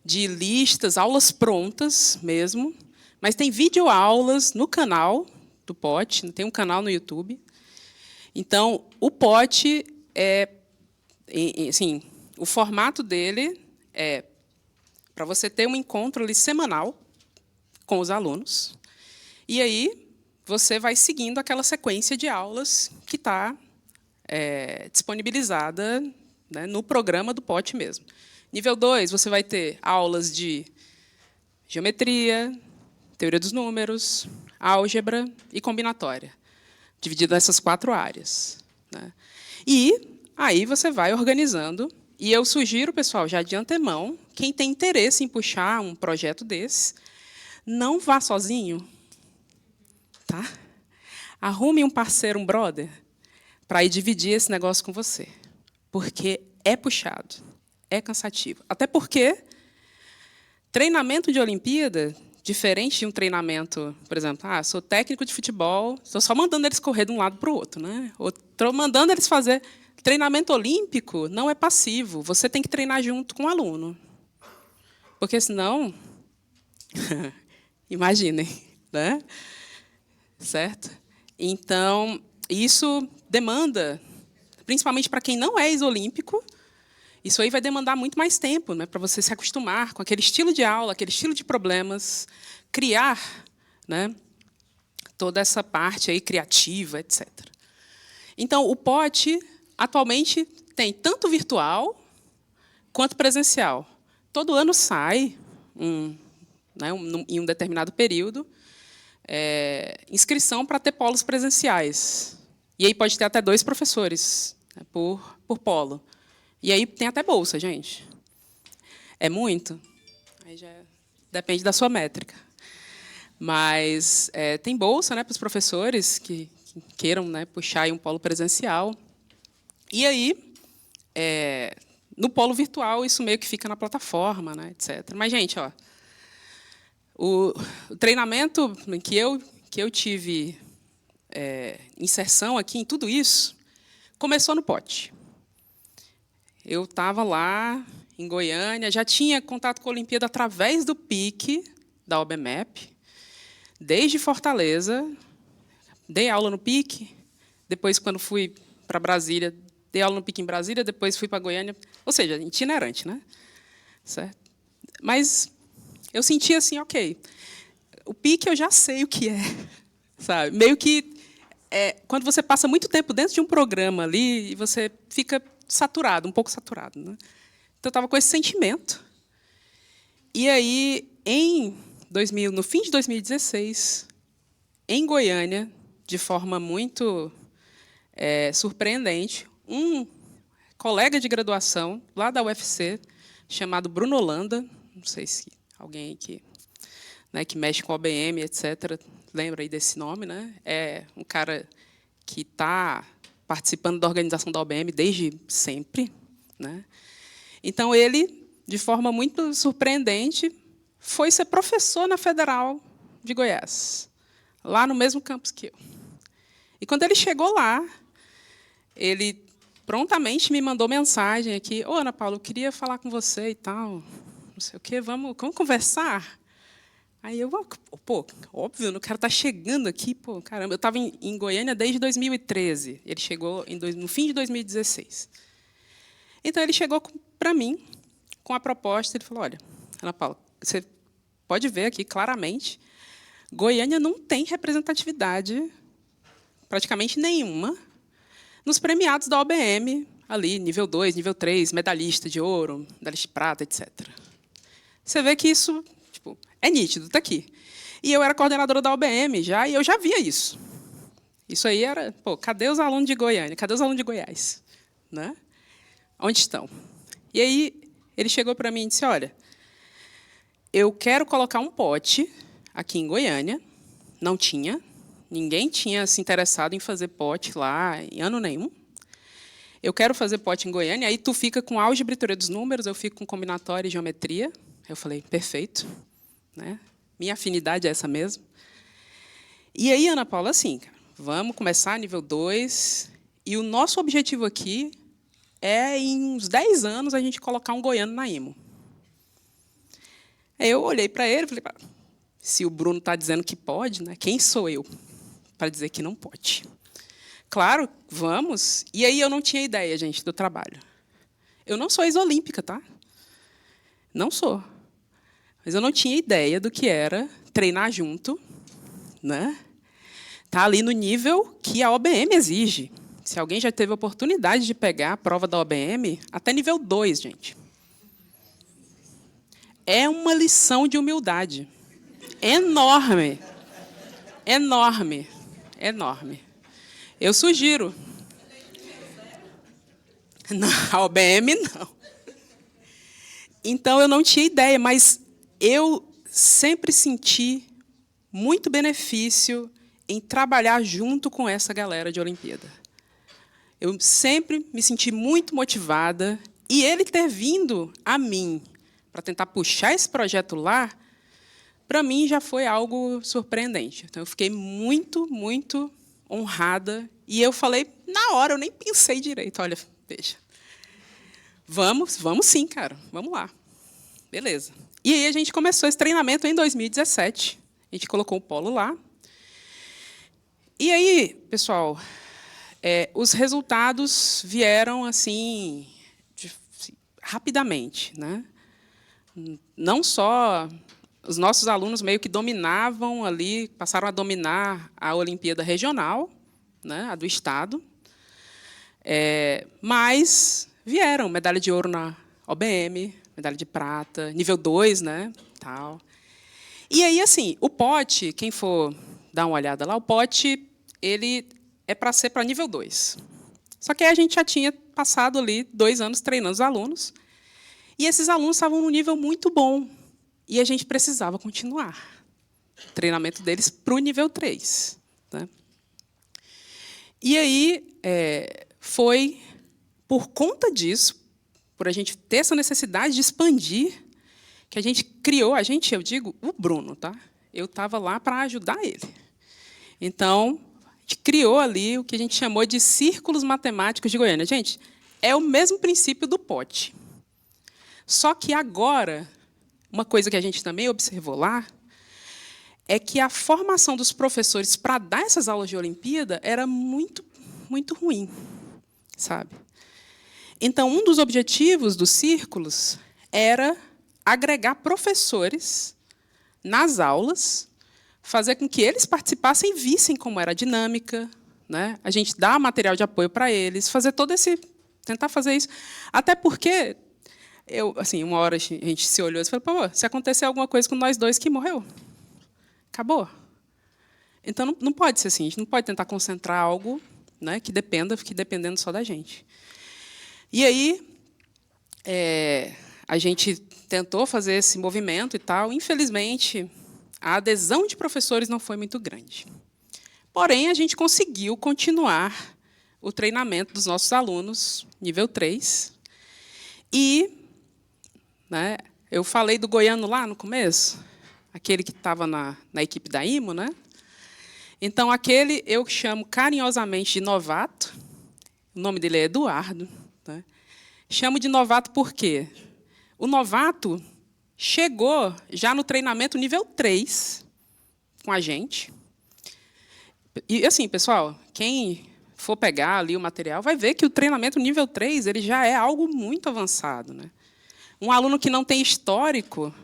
de listas, aulas prontas mesmo, mas tem videoaulas no canal do POT, tem um canal no YouTube. Então, o POT, assim, o formato dele é para você ter um encontro ali semanal com os alunos, e aí você vai seguindo aquela sequência de aulas que está disponibilizada, né, no programa do POT mesmo. Nível 2, você vai ter aulas de geometria, teoria dos números, álgebra e combinatória, dividido nessas 4 áreas, né? E aí você vai organizando. E eu sugiro, pessoal, já de antemão, quem tem interesse em puxar um projeto desse, não vá sozinho, tá? Arrume um parceiro, um brother, para ir dividir esse negócio com você, porque é puxado, é cansativo. Até porque treinamento de Olimpíada, diferente de um treinamento, por exemplo, sou técnico de futebol, estou só mandando eles correr de um lado para o outro, né? Ou estou mandando eles fazer. Treinamento olímpico não é passivo, você tem que treinar junto com o aluno. Porque, senão, imaginem, né? Certo? Então, isso demanda, principalmente para quem não é ex-olímpico, isso aí vai demandar muito mais tempo, né, para você se acostumar com aquele estilo de aula, aquele estilo de problemas, criar, né, toda essa parte aí criativa, etc. Então, o POT, atualmente, tem tanto virtual quanto presencial. Todo ano sai, em um determinado período, inscrição para ter polos presenciais. E aí pode ter até 2 professores, né, por polo. E aí tem até bolsa, gente. É muito? Aí já depende da sua métrica. Mas tem bolsa, né, para os professores que queiram, né, puxar aí um polo presencial. E aí, no polo virtual, isso meio que fica na plataforma, né, etc. Mas, gente, ó, o treinamento que eu tive inserção aqui em tudo isso começou no POT. Eu estava lá, em Goiânia, já tinha contato com a Olimpíada através do PIC, da OBMEP, desde Fortaleza. Dei aula no PIC, depois, quando fui para Brasília, dei aula no PIC em Brasília, depois fui para Goiânia, ou seja, itinerante, né? Certo? Mas eu senti assim, ok, o PIC eu já sei o que é, sabe? Meio que quando você passa muito tempo dentro de um programa ali, e você fica saturado, um pouco saturado, né? Então, eu estava com esse sentimento. E aí, no fim de 2016, em Goiânia, de forma muito surpreendente, um colega de graduação lá da UFC, chamado Bruno Holanda, não sei se alguém aqui, né, que mexe com OBM, etc., lembra aí desse nome, né? É um cara que está participando da organização da OBM desde sempre, né? Então, ele, de forma muito surpreendente, foi ser professor na Federal de Goiás, lá no mesmo campus que eu. E, quando ele chegou lá, ele prontamente me mandou mensagem aqui: "Ô, Ana Paula, eu queria falar com você e tal, não sei o quê, vamos conversar?" Aí eu, pô, óbvio, o cara está chegando aqui, pô, caramba. Eu estava em Goiânia desde 2013. Ele chegou no fim de 2016. Então, ele chegou para mim com a proposta. Ele falou: "Olha, Ana Paula, você pode ver aqui claramente, Goiânia não tem representatividade praticamente nenhuma nos premiados da OBM, ali, nível 2, nível 3, medalhista de ouro, medalhista de prata, etc. Você vê que isso tipo, é nítido, está aqui. E eu era coordenadora da OBM já, e eu já via isso. Isso aí era, pô, cadê os alunos de Goiânia? Cadê os alunos de Goiás? Né? Onde estão? E aí ele chegou para mim e disse, olha, eu quero colocar um pote aqui em Goiânia, não tinha, ninguém tinha se interessado em fazer pote lá em ano nenhum. Eu quero fazer pote em Goiânia, aí tu fica com álgebra e teoria dos números, eu fico com combinatória e geometria. Eu falei, perfeito. Né? Minha afinidade é essa mesmo. E aí, Ana Paula, assim, vamos começar nível 2, e o nosso objetivo aqui é, em uns 10 anos, a gente colocar um goiano na IMO. Aí eu olhei para ele e falei, se o Bruno está dizendo que pode, né, quem sou eu para dizer que não pode? Claro, vamos. E aí eu não tinha ideia, gente, do trabalho. Eu não sou ex-olímpica, tá? Não sou. Mas eu não tinha ideia do que era treinar junto, né? Tá ali no nível que a OBM exige. Se alguém já teve a oportunidade de pegar a prova da OBM, até nível 2, gente. É uma lição de humildade. Enorme. Enorme. Enorme. Eu sugiro. Na OBM, não. Então, eu não tinha ideia, mas eu sempre senti muito benefício em trabalhar junto com essa galera de Olimpíada. Eu sempre me senti muito motivada, e ele ter vindo a mim para tentar puxar esse projeto lá, para mim já foi algo surpreendente. Então, eu fiquei muito, muito honrada, e eu falei, na hora, eu nem pensei direito, olha, veja, vamos sim, cara, vamos lá. Beleza. E aí a gente começou esse treinamento em 2017, a gente colocou o polo lá. E aí, pessoal, os resultados vieram assim, rapidamente, né? Não só os nossos alunos meio que dominavam ali, passaram a dominar a Olimpíada Regional, né, a do Estado, mas vieram medalha de ouro na OBM, medalha de prata, nível 2, né, tal. E aí, assim, o pote, quem for dar uma olhada lá, o pote ele é para ser para nível 2. Só que aí a gente já tinha passado ali 2 anos treinando os alunos, e esses alunos estavam num nível muito bom, e a gente precisava continuar o treinamento deles para o nível 3. Né? E aí, foi por conta disso, por a gente ter essa necessidade de expandir, que a gente criou, eu digo, o Bruno. Tá? Eu estava lá para ajudar ele. Então, a gente criou ali o que a gente chamou de Círculos Matemáticos de Goiânia. Gente, é o mesmo princípio do pote. Só que agora, uma coisa que a gente também observou lá, é que a formação dos professores para dar essas aulas de Olimpíada era muito, muito ruim, sabe? Então, um dos objetivos dos círculos era agregar professores nas aulas, fazer com que eles participassem e vissem como era a dinâmica, né? A gente dá material de apoio para eles, fazer todo tentar fazer isso, até porque assim, uma hora a gente se olhou e falou, pô, se acontecer alguma coisa com nós dois, que morreu, acabou. Então não pode ser assim, a gente não pode tentar concentrar algo, né, que fique dependendo só da gente. E aí a gente tentou fazer esse movimento e tal, infelizmente a adesão de professores não foi muito grande. Porém, a gente conseguiu continuar o treinamento dos nossos alunos, nível 3. E, né, eu falei do goiano lá no começo, aquele que estava na equipe da IMO. Né? Então, aquele eu chamo carinhosamente de novato. O nome dele é Eduardo. Né? Chamo de novato por quê? O novato chegou já no treinamento nível 3 com a gente. E, assim, pessoal, quem for pegar ali o material vai ver que o treinamento nível 3 ele já é algo muito avançado. Né? Um aluno que não tem histórico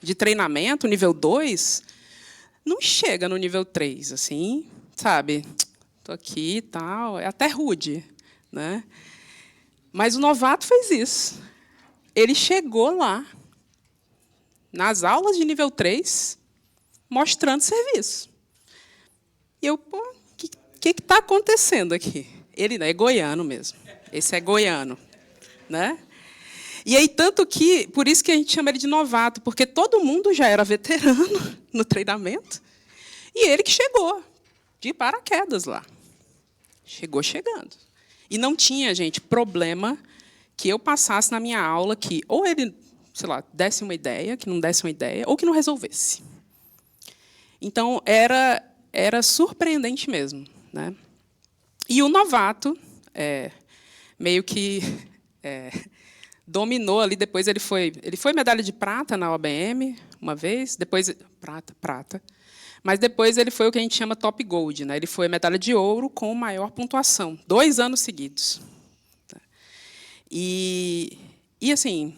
de treinamento, nível 2, não chega no nível 3, assim, sabe? Estou aqui e tal, é até rude, né? Mas o novato fez isso. Ele chegou lá, nas aulas de nível 3, mostrando serviço. E eu, pô, o que está acontecendo aqui? Ele é goiano mesmo. Esse é goiano, né? E aí, tanto que, por isso que a gente chama ele de novato, porque todo mundo já era veterano no treinamento, e ele que chegou, de paraquedas lá. Chegou chegando. E não tinha, gente, problema que eu passasse na minha aula que ou ele, sei lá, desse uma ideia, que não desse uma ideia, ou que não resolvesse. Então, era surpreendente mesmo, né? E o novato, meio que dominou ali. Depois ele foi medalha de prata na OBM uma vez, depois prata. Mas depois ele foi o que a gente chama top gold, né? Ele foi medalha de ouro com maior pontuação, 2 anos seguidos. E assim,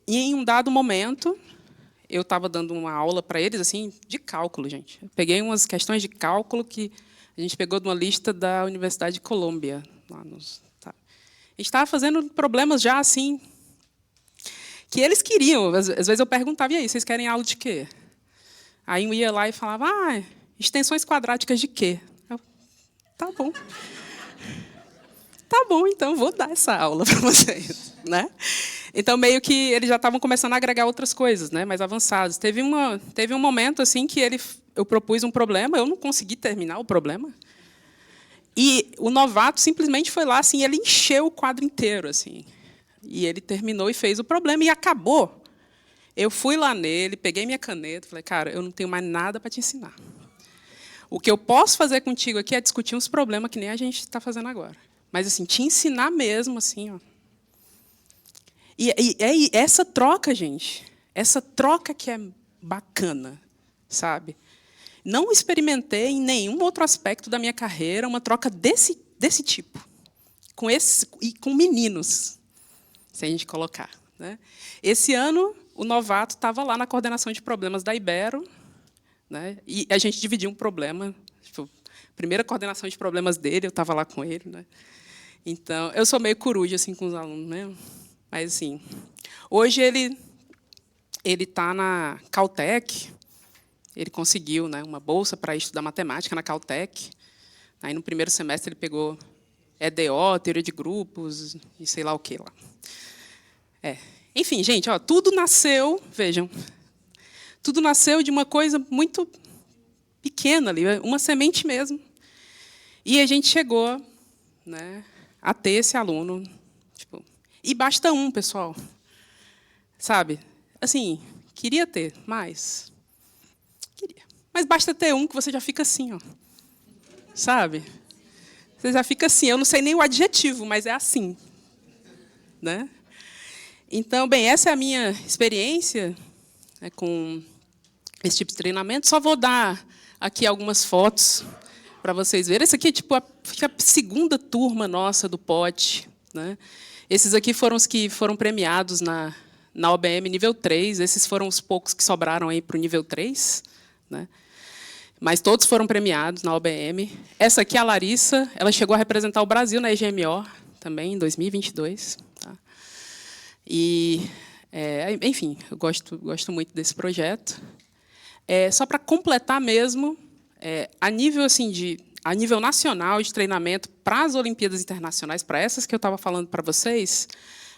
em um dado momento, eu estava dando uma aula para eles assim de cálculo, gente. Eu peguei umas questões de cálculo que a gente pegou de uma lista da Universidade de Colômbia. A gente estava fazendo problemas já assim que eles queriam. Às vezes eu perguntava: e aí, vocês querem aula de quê? Aí eu ia lá e falava: extensões quadráticas de quê? Eu, tá bom. Tá bom, então vou dar essa aula para vocês, né? Então meio que eles já estavam começando a agregar outras coisas, né, mais avançadas. Teve um momento assim que eu propus um problema, eu não consegui terminar o problema. E o novato simplesmente foi lá assim, ele encheu o quadro inteiro assim. E ele terminou e fez o problema e acabou. Eu fui lá nele, peguei minha caneta, falei: cara, eu não tenho mais nada para te ensinar. O que eu posso fazer contigo aqui é discutir uns problemas que nem a gente está fazendo agora. Mas assim, te ensinar mesmo, assim, ó. E essa troca, gente, essa troca que é bacana, sabe? Não experimentei em nenhum outro aspecto da minha carreira uma troca desse tipo, e com meninos, se a gente colocar, né? Esse ano, o novato estava lá na coordenação de problemas da Ibero, né? E a gente dividiu um problema. Tipo, primeira coordenação de problemas dele, eu estava lá com ele, né? Então, eu sou meio coruja assim com os alunos, né? Mas assim, hoje ele está na Caltech. Ele conseguiu, né, uma bolsa para estudar matemática na Caltech. Aí no primeiro semestre ele pegou EDO, teoria de grupos e sei lá o que lá. Enfim, gente, ó, tudo nasceu, vejam, tudo nasceu de uma coisa muito pequena ali, uma semente mesmo. E a gente chegou, né, a ter esse aluno, tipo, e basta um, pessoal, sabe? Assim, queria ter mais, queria, mas basta ter um que você já fica assim, ó, sabe? Você já fica assim. Eu não sei nem o adjetivo, mas é assim, né? Então, bem, essa é a minha experiência, né, com esse tipo de treinamento. Só vou dar aqui algumas fotos para vocês verem. Esse aqui é tipo a segunda turma nossa do POT, né? Esses aqui foram os que foram premiados na OBM nível 3. Esses foram os poucos que sobraram aí para o nível 3, né? Mas todos foram premiados na OBM. Essa aqui, a Larissa, ela chegou a representar o Brasil na EGMO também, em 2022. Tá? E, enfim, eu gosto muito desse projeto. Só para completar mesmo, a nível nacional de treinamento para as Olimpíadas Internacionais, para essas que eu estava falando para vocês,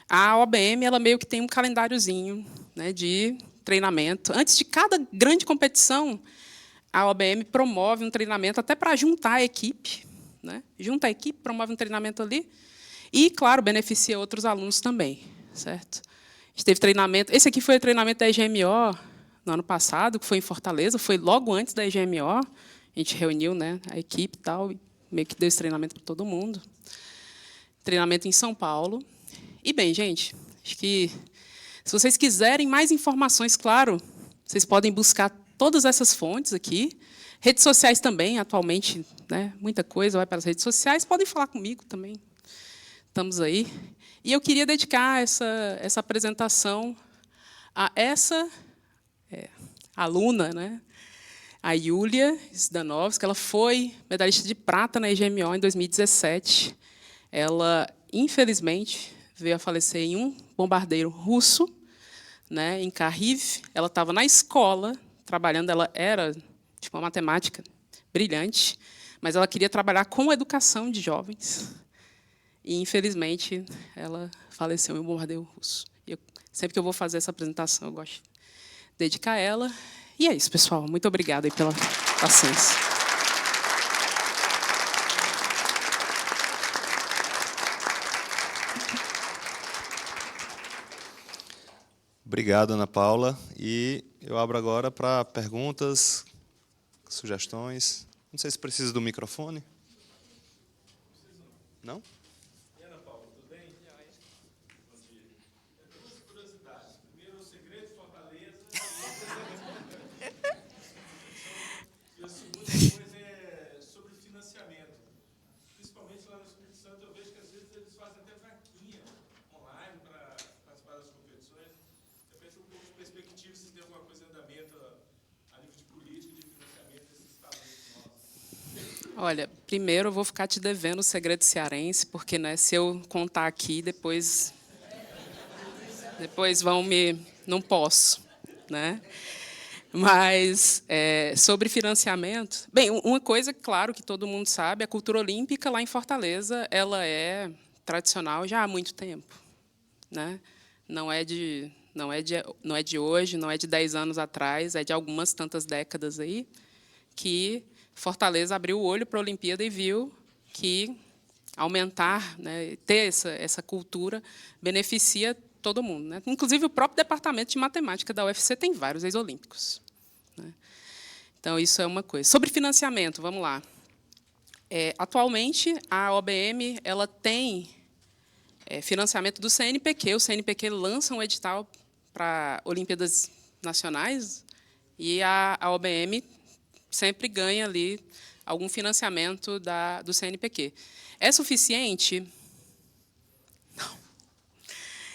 a OBM ela meio que tem um calendáriozinho, né, de treinamento. Antes de cada grande competição, a OBM promove um treinamento até para juntar a equipe, né? Junta a equipe, promove um treinamento ali e, claro, beneficia outros alunos também, certo? A gente teve treinamento. Esse aqui foi o treinamento da EGMO no ano passado, que foi em Fortaleza, foi logo antes da EGMO. A gente reuniu, né, a equipe e tal, e meio que deu esse treinamento para todo mundo. Treinamento em São Paulo. E, bem, gente, acho que, se vocês quiserem mais informações, claro, vocês podem buscar todas essas fontes aqui. Redes sociais também, atualmente, né, muita coisa vai para as redes sociais. Podem falar comigo também. Estamos aí. E eu queria dedicar essa apresentação a essa aluna, né? A Yulia Zdanovska, ela foi medalhista de prata na IGMO em 2017. Ela, infelizmente, veio a falecer em um bombardeio russo, né, em Kharkiv. Ela estava na escola, trabalhando, ela era tipo, uma matemática brilhante, mas ela queria trabalhar com educação de jovens. E, infelizmente, ela faleceu em um bombardeio russo. E sempre que eu vou fazer essa apresentação, eu gosto de dedicar a ela. E é isso, pessoal. Muito obrigada aí pela paciência. Obrigado, Ana Paula. E eu abro agora para perguntas, sugestões. Não sei se precisa do microfone. Não? E Ana Paula, tudo bem? Bom dia. Duas curiosidades. Primeiro, o segredo de Fortaleza. E a segunda coisa é sobre financiamento. Principalmente lá no Espírito Santo, eu vejo que às vezes eles fazem até vaquinha online para participar das competições. Eu penso um pouco de perspectiva, se tem alguma coisa em andamento a nível de política, de financiamento desses talentos nossos. Olha, primeiro eu vou ficar te devendo o segredo cearense, porque né, se eu contar aqui, depois vão me... Não posso, né? Mas, sobre financiamento... Bem, uma coisa, claro, que todo mundo sabe, a cultura olímpica lá em Fortaleza, ela é tradicional já há muito tempo, né? Não é de hoje, não é de 10 anos atrás, é de algumas tantas décadas aí, que Fortaleza abriu o olho para a Olimpíada e viu que aumentar, né, ter essa cultura, beneficia todo mundo, né? Inclusive, o próprio departamento de matemática da UFC tem vários ex-olímpicos, né? Então, isso é uma coisa. Sobre financiamento, vamos lá. Atualmente, a OBM ela tem financiamento do CNPq. O CNPq lança um edital para Olimpíadas Nacionais e a OBM sempre ganha ali algum financiamento do CNPq. É suficiente? Não.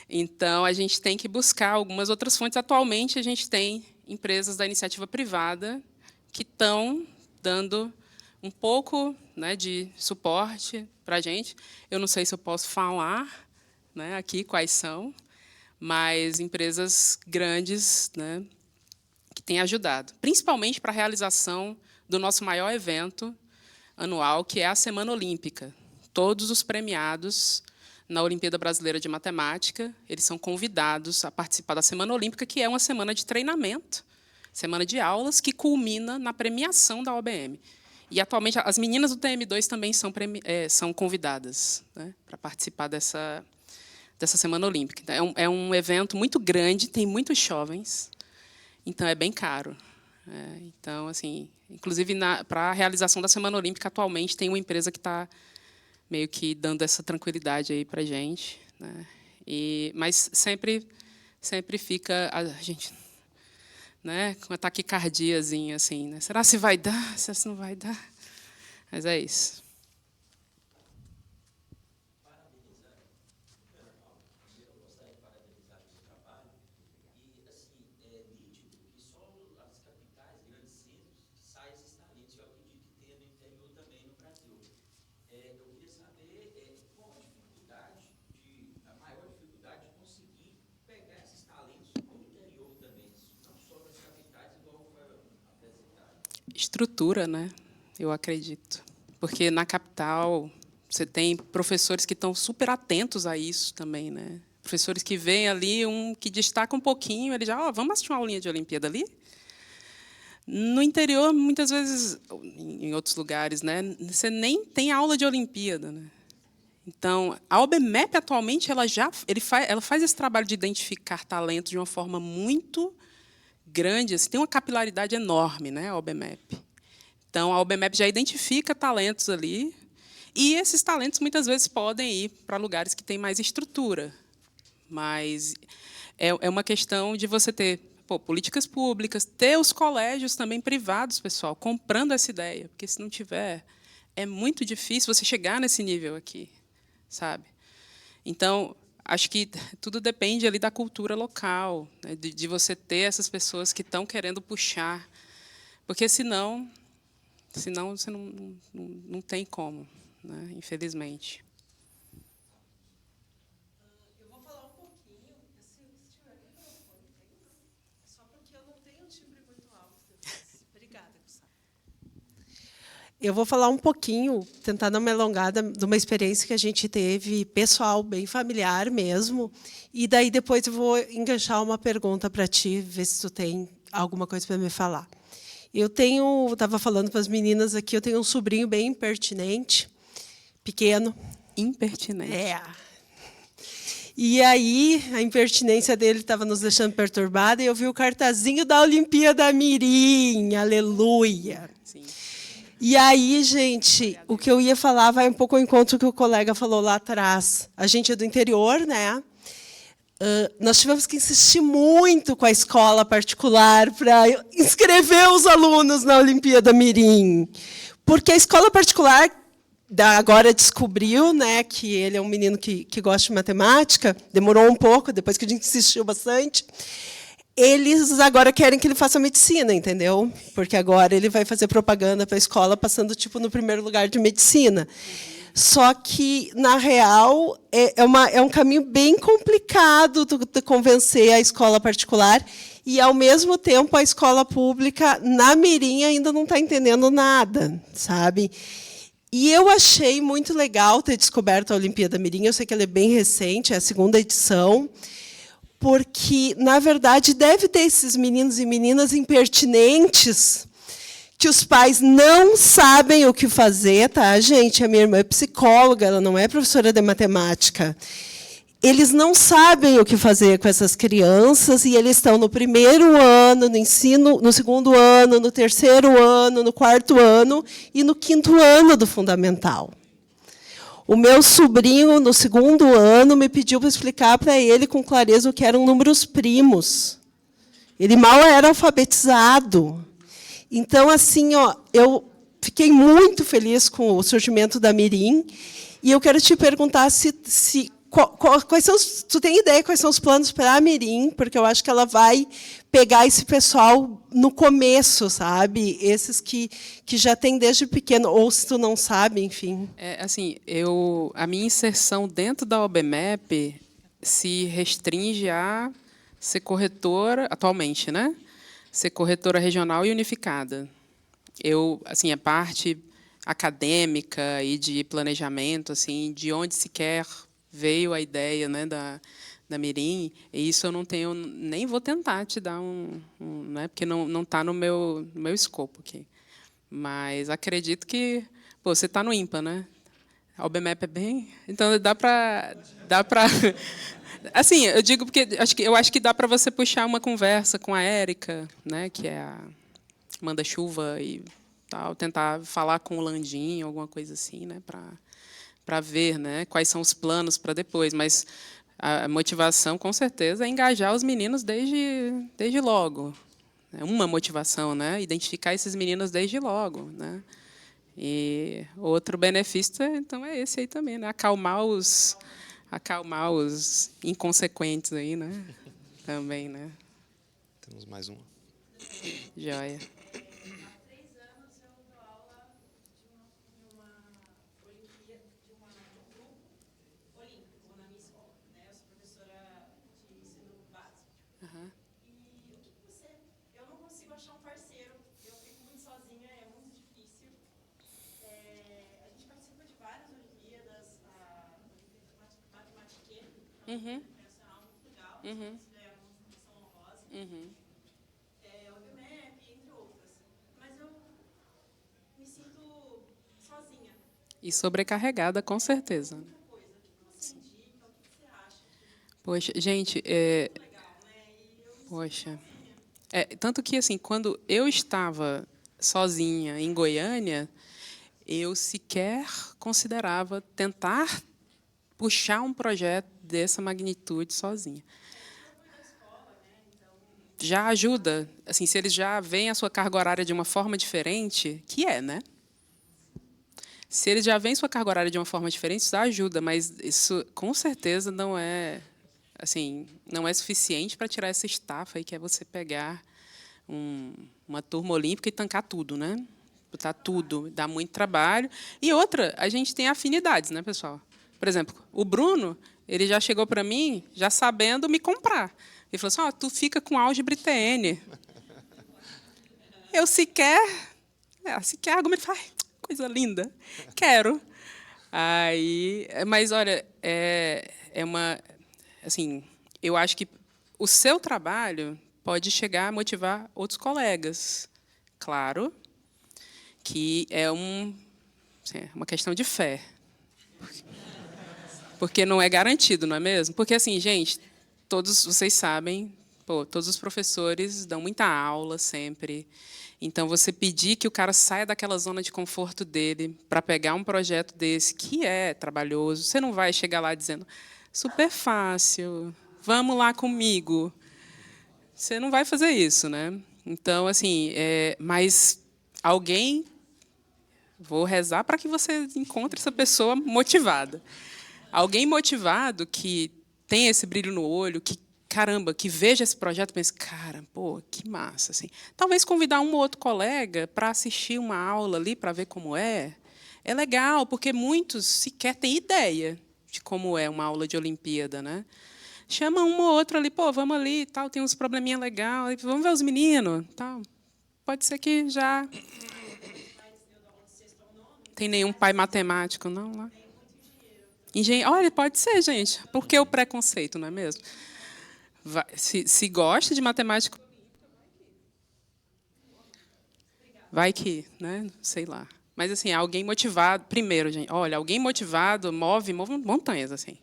Então, a gente tem que buscar algumas outras fontes. Atualmente, a gente tem empresas da iniciativa privada que estão dando um pouco, né, de suporte para a gente. Eu não sei se eu posso falar, né, aqui quais são, mas empresas grandes, né, que têm ajudado, principalmente para a realização do nosso maior evento anual, que é a Semana Olímpica. Todos os premiados na Olimpíada Brasileira de Matemática, eles são convidados a participar da Semana Olímpica, que é uma semana de treinamento, semana de aulas, que culmina na premiação da OBM. E, atualmente, as meninas do TM2 também são convidadas, né, para participar dessa Semana Olímpica. Então, é um evento muito grande, tem muitos jovens, então é bem caro. Então, assim, inclusive, para a realização da Semana Olímpica, atualmente, tem uma empresa que está meio que dando essa tranquilidade aí para a gente, né? Mas sempre fica a gente, né, com uma taquicardiazinha, assim, né? Será se vai dar? Será se não vai dar? Mas é isso. Estrutura, né? Eu acredito. Porque na capital você tem professores que estão super atentos a isso também, né? Professores que veem ali um que destaca um pouquinho, ele já, vamos assistir uma aulinha de Olimpíada ali? No interior, muitas vezes, em outros lugares, né, você nem tem aula de Olimpíada, né? Então, a OBMEP, atualmente, ela faz esse trabalho de identificar talentos de uma forma muito grande, assim, tem uma capilaridade enorme, né, a OBMEP. Então, a OBMEP já identifica talentos ali, e esses talentos, muitas vezes, podem ir para lugares que têm mais estrutura. Mas é uma questão de você ter políticas públicas, ter os colégios também privados, pessoal, comprando essa ideia, porque, se não tiver, é muito difícil você chegar nesse nível aqui, sabe? Então, acho que tudo depende ali da cultura local, né, de você ter essas pessoas que estão querendo puxar, porque senão você não tem como, né, infelizmente. Eu vou falar um pouquinho, se tiver microfone, tem? Só porque eu não tenho um timbre muito alto. Obrigada, Gustavo. Eu vou falar um pouquinho, tentar dar uma alongada, de uma experiência que a gente teve pessoal, bem familiar mesmo. E daí depois eu vou enganchar uma pergunta para ti, ver se tu tem alguma coisa para me falar. Eu estava falando para as meninas aqui, eu tenho um sobrinho bem impertinente, pequeno. Impertinente. É. E aí, a impertinência dele estava nos deixando perturbada, e eu vi o cartazinho da Olimpíada Mirim, aleluia. Sim. E aí, gente, o que eu ia falar vai um pouco ao encontro que o colega falou lá atrás. A gente é do interior, né? Nós tivemos que insistir muito com a escola particular para inscrever os alunos na Olimpíada Mirim. Porque a escola particular agora descobriu, né, que ele é um menino que gosta de matemática, demorou um pouco, depois que a gente insistiu bastante. Eles agora querem que ele faça medicina, entendeu? Porque agora ele vai fazer propaganda para a escola, passando tipo no primeiro lugar de medicina. Só que, na real, é um caminho bem complicado de convencer a escola particular e, ao mesmo tempo, a escola pública, na Mirim, ainda não está entendendo nada, sabe? E eu achei muito legal ter descoberto a Olimpíada Mirim. Eu sei que ela é bem recente, é a 2ª edição, porque, na verdade, deve ter esses meninos e meninas impertinentes que os pais não sabem o que fazer, tá, gente? A minha irmã é psicóloga, ela não é professora de matemática. Eles não sabem o que fazer com essas crianças e eles estão no primeiro ano, no ensino, no 2º ano, no 3º ano, no 4º ano e no 5º ano do fundamental. O meu sobrinho, no 2º ano, me pediu para explicar para ele com clareza o que eram números primos. Ele mal era alfabetizado. Então, assim, eu fiquei muito feliz com o surgimento da Mirim e eu quero te perguntar quais são tu tem ideia quais são os planos para a Mirim, porque eu acho que ela vai pegar esse pessoal no começo, sabe? Esses que já têm desde pequeno, ou se tu não sabe, enfim. Assim, a minha inserção dentro da OBMEP se restringe a ser corretora, atualmente, né? Ser corretora regional e unificada. Assim, a parte acadêmica e de planejamento, assim, de onde sequer veio a ideia, né, da Mirim, e isso eu não tenho, nem vou tentar te dar né, porque não está no meu escopo aqui. Mas acredito que você está no IMPA, né? A OBMEP é bem, então dá para assim, eu digo porque eu acho que dá para você puxar uma conversa com a Érica, né, que é a manda-chuva e tal, tentar falar com o Landim, alguma coisa assim, né, para ver, né, quais são os planos para depois. Mas a motivação, com certeza, é engajar os meninos desde logo. É uma motivação, né, identificar esses meninos desde logo, né. E outro benefício, então, é esse aí também, né, acalmar os inconsequentes aí, né? Também, né? Temos mais uma. Joia. Há 3 anos eu dou aula de um grupo olímpico na minha escola, né? Eu sou professora de ensino básico. Uhum. E o que você... Eu não consigo achar um parceiro, eu fico muito sozinha, é muito difícil. A gente participa de várias Olimpíadas, a Matemática internacional, muito legal, se ganhar uma menção honrosa. OBMEP, entre outras. Mas eu me sinto sozinha. E sobrecarregada, com certeza. Muita coisa que você indica, o que você acha? Poxa, gente, Legal, né? E eu me poxa. Tanto que, assim, quando eu estava sozinha em Goiânia, eu sequer considerava tentar puxar um projeto dessa magnitude sozinha. Já ajuda, assim, se eles já veem a sua carga horária de uma forma diferente, que né? Se eles já veem sua carga horária de uma forma diferente, isso ajuda, mas isso, com certeza, não é assim, não é suficiente para tirar essa estafa aí, que é você pegar uma turma olímpica e tancar tudo, né? Botar tudo, dá muito trabalho. E outra, a gente tem afinidades, né, pessoal? Por exemplo, o Bruno, ele já chegou para mim, já sabendo me comprar. Ele falou assim, oh, tu fica com álgebra e TN. Eu sequer argumento, ai, coisa linda, quero. Aí, mas, olha, assim, eu acho que o seu trabalho pode chegar a motivar outros colegas. Claro que é uma questão de fé. Porque não é garantido, não é mesmo? Porque, assim, gente, todos vocês sabem, todos os professores dão muita aula sempre. Então, você pedir que o cara saia daquela zona de conforto dele para pegar um projeto desse, que é trabalhoso, você não vai chegar lá dizendo, super fácil, vamos lá comigo. Você não vai fazer isso, né? Então, assim, mas alguém, vou rezar para que você encontre essa pessoa motivada. Alguém motivado que tem esse brilho no olho, que, caramba, que veja esse projeto e pense, cara, pô, que massa. Assim. Talvez convidar um ou outro colega para assistir uma aula ali, para ver como é legal, porque muitos sequer têm ideia de como é uma aula de Olimpíada, né? Chama um ou outro ali, pô, vamos ali, tal, tem uns probleminha legal, vamos ver os meninos, tal. Pode ser que já tem nenhum pai matemático, não, lá. Olha, pode ser, gente. Por que o preconceito, não é mesmo? Se gosta de matemática, vai que, né? Sei lá. Mas, assim, alguém motivado... Primeiro, gente, olha, alguém motivado move montanhas, assim.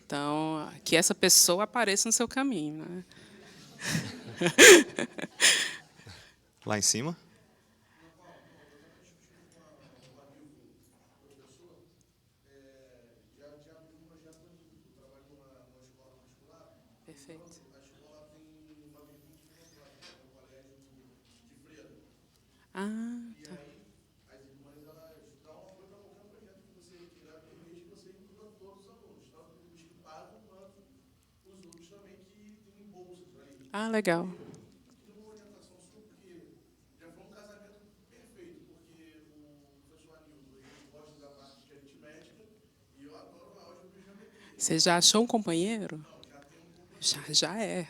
Então, que essa pessoa apareça no seu caminho. Né? Lá em cima? Perfeito. Ah, tá. Ah, legal. Você já achou um companheiro? Já é.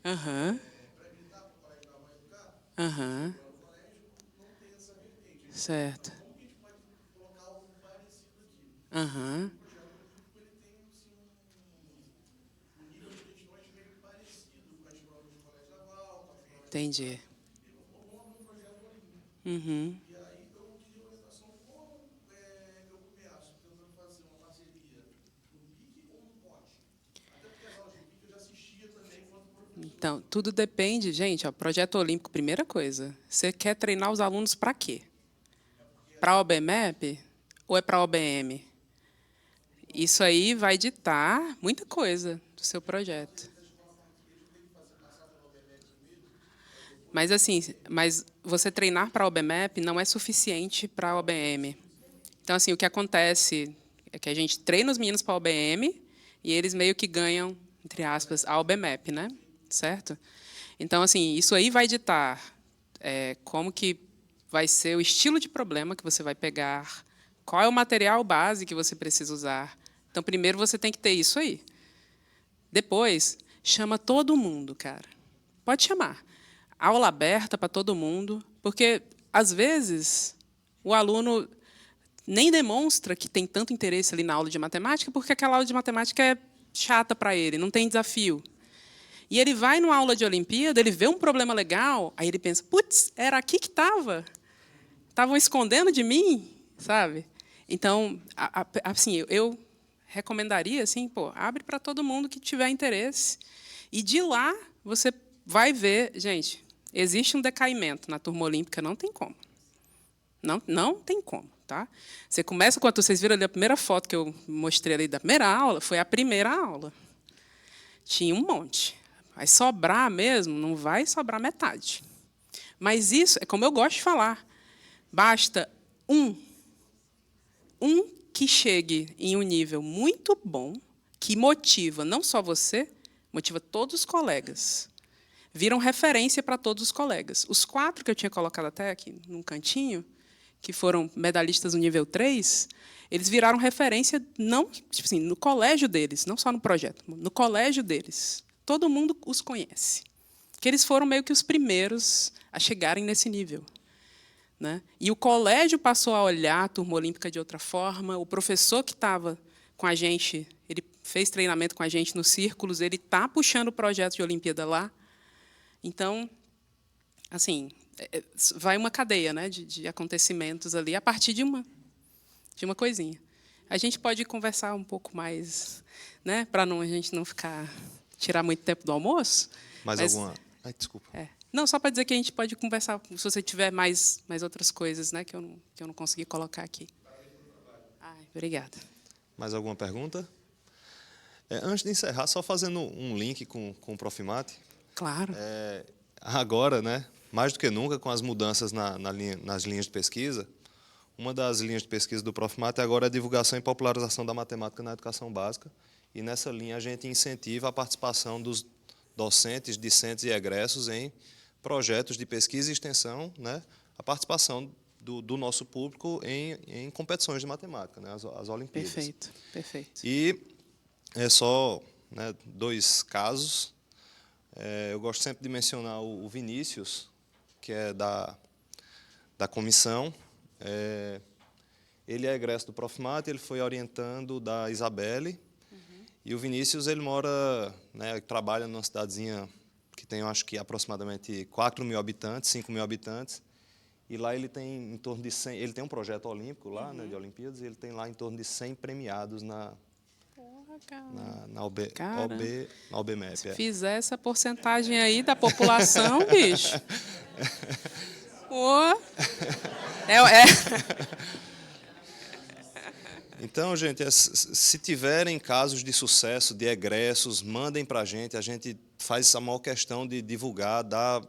Aham. Aham. Certo. Aham. Entendi. Uhum. Então, tudo depende, gente. Ó, projeto olímpico, primeira coisa. Você quer treinar os alunos para quê? Para a OBMEP ou é para a OBM? Isso aí vai ditar muita coisa do seu projeto. Mas, assim, você treinar para a OBMEP não é suficiente para a OBM. Então, assim, o que acontece é que a gente treina os meninos para a OBM e eles meio que ganham, entre aspas, a OBMEP, né? Certo? Então, assim, isso aí vai ditar como que vai ser o estilo de problema que você vai pegar, qual é o material base que você precisa usar. Então, primeiro você tem que ter isso aí. Depois, chama todo mundo, cara. Pode chamar. Aula aberta para todo mundo, porque, às vezes, o aluno nem demonstra que tem tanto interesse ali na aula de matemática, porque aquela aula de matemática é chata para ele, não tem desafio. E ele vai numa aula de Olimpíada, ele vê um problema legal, aí ele pensa, putz, era aqui que estava. Estavam escondendo de mim, sabe? Então, assim, eu recomendaria, assim, pô, abre para todo mundo que tiver interesse. E de lá, você vai ver... Gente, existe um decaimento na turma olímpica, não tem como. Não tem como. Tá? Você começa com... Vocês viram ali a primeira foto que eu mostrei ali da primeira aula, foi a primeira aula. Tinha um monte. Vai sobrar mesmo, não vai sobrar metade. Mas isso é como eu gosto de falar. Basta um que chegue em um nível muito bom, que motiva não só você, motiva todos os colegas. Viram referência para todos os colegas. Os 4 que eu tinha colocado até aqui num cantinho, que foram medalhistas no nível 3, eles viraram referência não, tipo assim, no colégio deles, não só no projeto, no colégio deles. Todo mundo os conhece. Que eles foram meio que os primeiros a chegarem nesse nível. Né? E o colégio passou a olhar a turma olímpica de outra forma. O professor que estava com a gente, ele fez treinamento com a gente nos círculos, ele está puxando o projeto de Olimpíada lá. Então, assim, vai uma cadeia, né, de acontecimentos ali a partir de uma coisinha. A gente pode conversar um pouco mais, né, para a gente não tirar muito tempo do almoço. Mais alguma? Ai, desculpa. Não, só para dizer que a gente pode conversar, se você tiver mais outras coisas, né, que eu não consegui colocar aqui. Ai, obrigada. Mais alguma pergunta? Antes de encerrar, só fazendo um link com o Profimate. Claro. Agora, né, mais do que nunca, com as mudanças nas linhas de pesquisa, uma das linhas de pesquisa do Profimate agora é a divulgação e popularização da matemática na educação básica. E nessa linha a gente incentiva a participação dos docentes, discentes e egressos em projetos de pesquisa e extensão, né, a participação do nosso público em competições de matemática, né, as Olimpíadas. Perfeito, perfeito. E é só, né, 2 casos. Eu gosto sempre de mencionar o Vinícius, que é da comissão. Ele é egresso do Profimate, ele foi orientando da Isabelle. E o Vinícius, ele mora, né, trabalha numa cidadezinha que tem, eu acho que, aproximadamente 4.000 habitantes, 5.000 habitantes. E lá ele tem em torno de 100... Ele tem um projeto olímpico lá, né, de Olimpíadas, e ele tem lá em torno de 100 premiados na OBMEP. Se fizer essa porcentagem aí da população, bicho. Pô. Então, gente, se tiverem casos de sucesso, de egressos, mandem para a gente faz a maior questão de divulgar, dar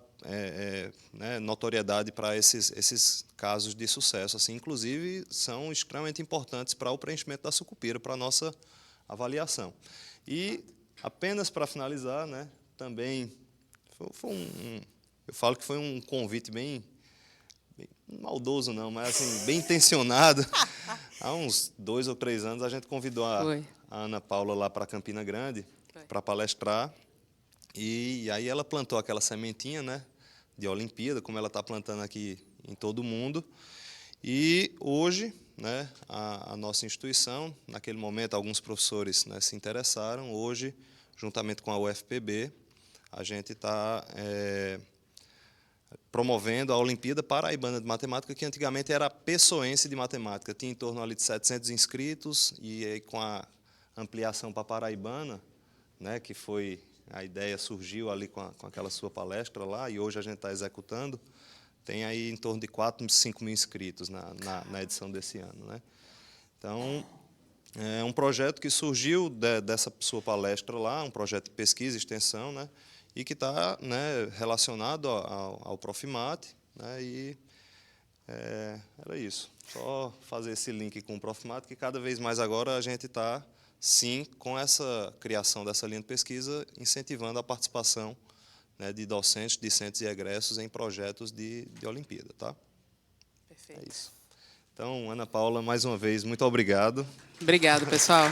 né, notoriedade para esses casos de sucesso. Assim, inclusive, são extremamente importantes para o preenchimento da sucupira, para a nossa avaliação. E, apenas para finalizar, né, também, eu falo que foi um convite bem maldoso não, mas assim, bem intencionado. Há uns 2 ou 3 anos a gente convidou a Ana Paula lá para Campina Grande para palestrar, e aí ela plantou aquela sementinha, né, de Olimpíada, como ela está plantando aqui em todo o mundo. E hoje, né, a nossa instituição, naquele momento alguns professores, né, se interessaram. Hoje, juntamente com a UFPB, a gente está promovendo a Olimpíada Paraibana de Matemática, que antigamente era a Pessoense de Matemática. Tinha em torno ali de 700 inscritos, e aí, com a ampliação para a Paraibana, né, que foi, a ideia surgiu ali com aquela sua palestra lá, e hoje a gente está executando, tem aí em torno de 4.000, 5.000 inscritos na edição desse ano, né? Então, é um projeto que surgiu dessa sua palestra lá, um projeto de pesquisa e extensão, né, e que está, né, relacionado ao Profimate, né, e era isso. Só fazer esse link com o Profimate, que cada vez mais agora a gente está, sim, com essa criação dessa linha de pesquisa, incentivando a participação, né, de docentes, discentes e egressos em projetos de Olimpíada. Tá? Perfeito. É isso. Então, Ana Paula, mais uma vez, muito obrigado. Obrigado, pessoal.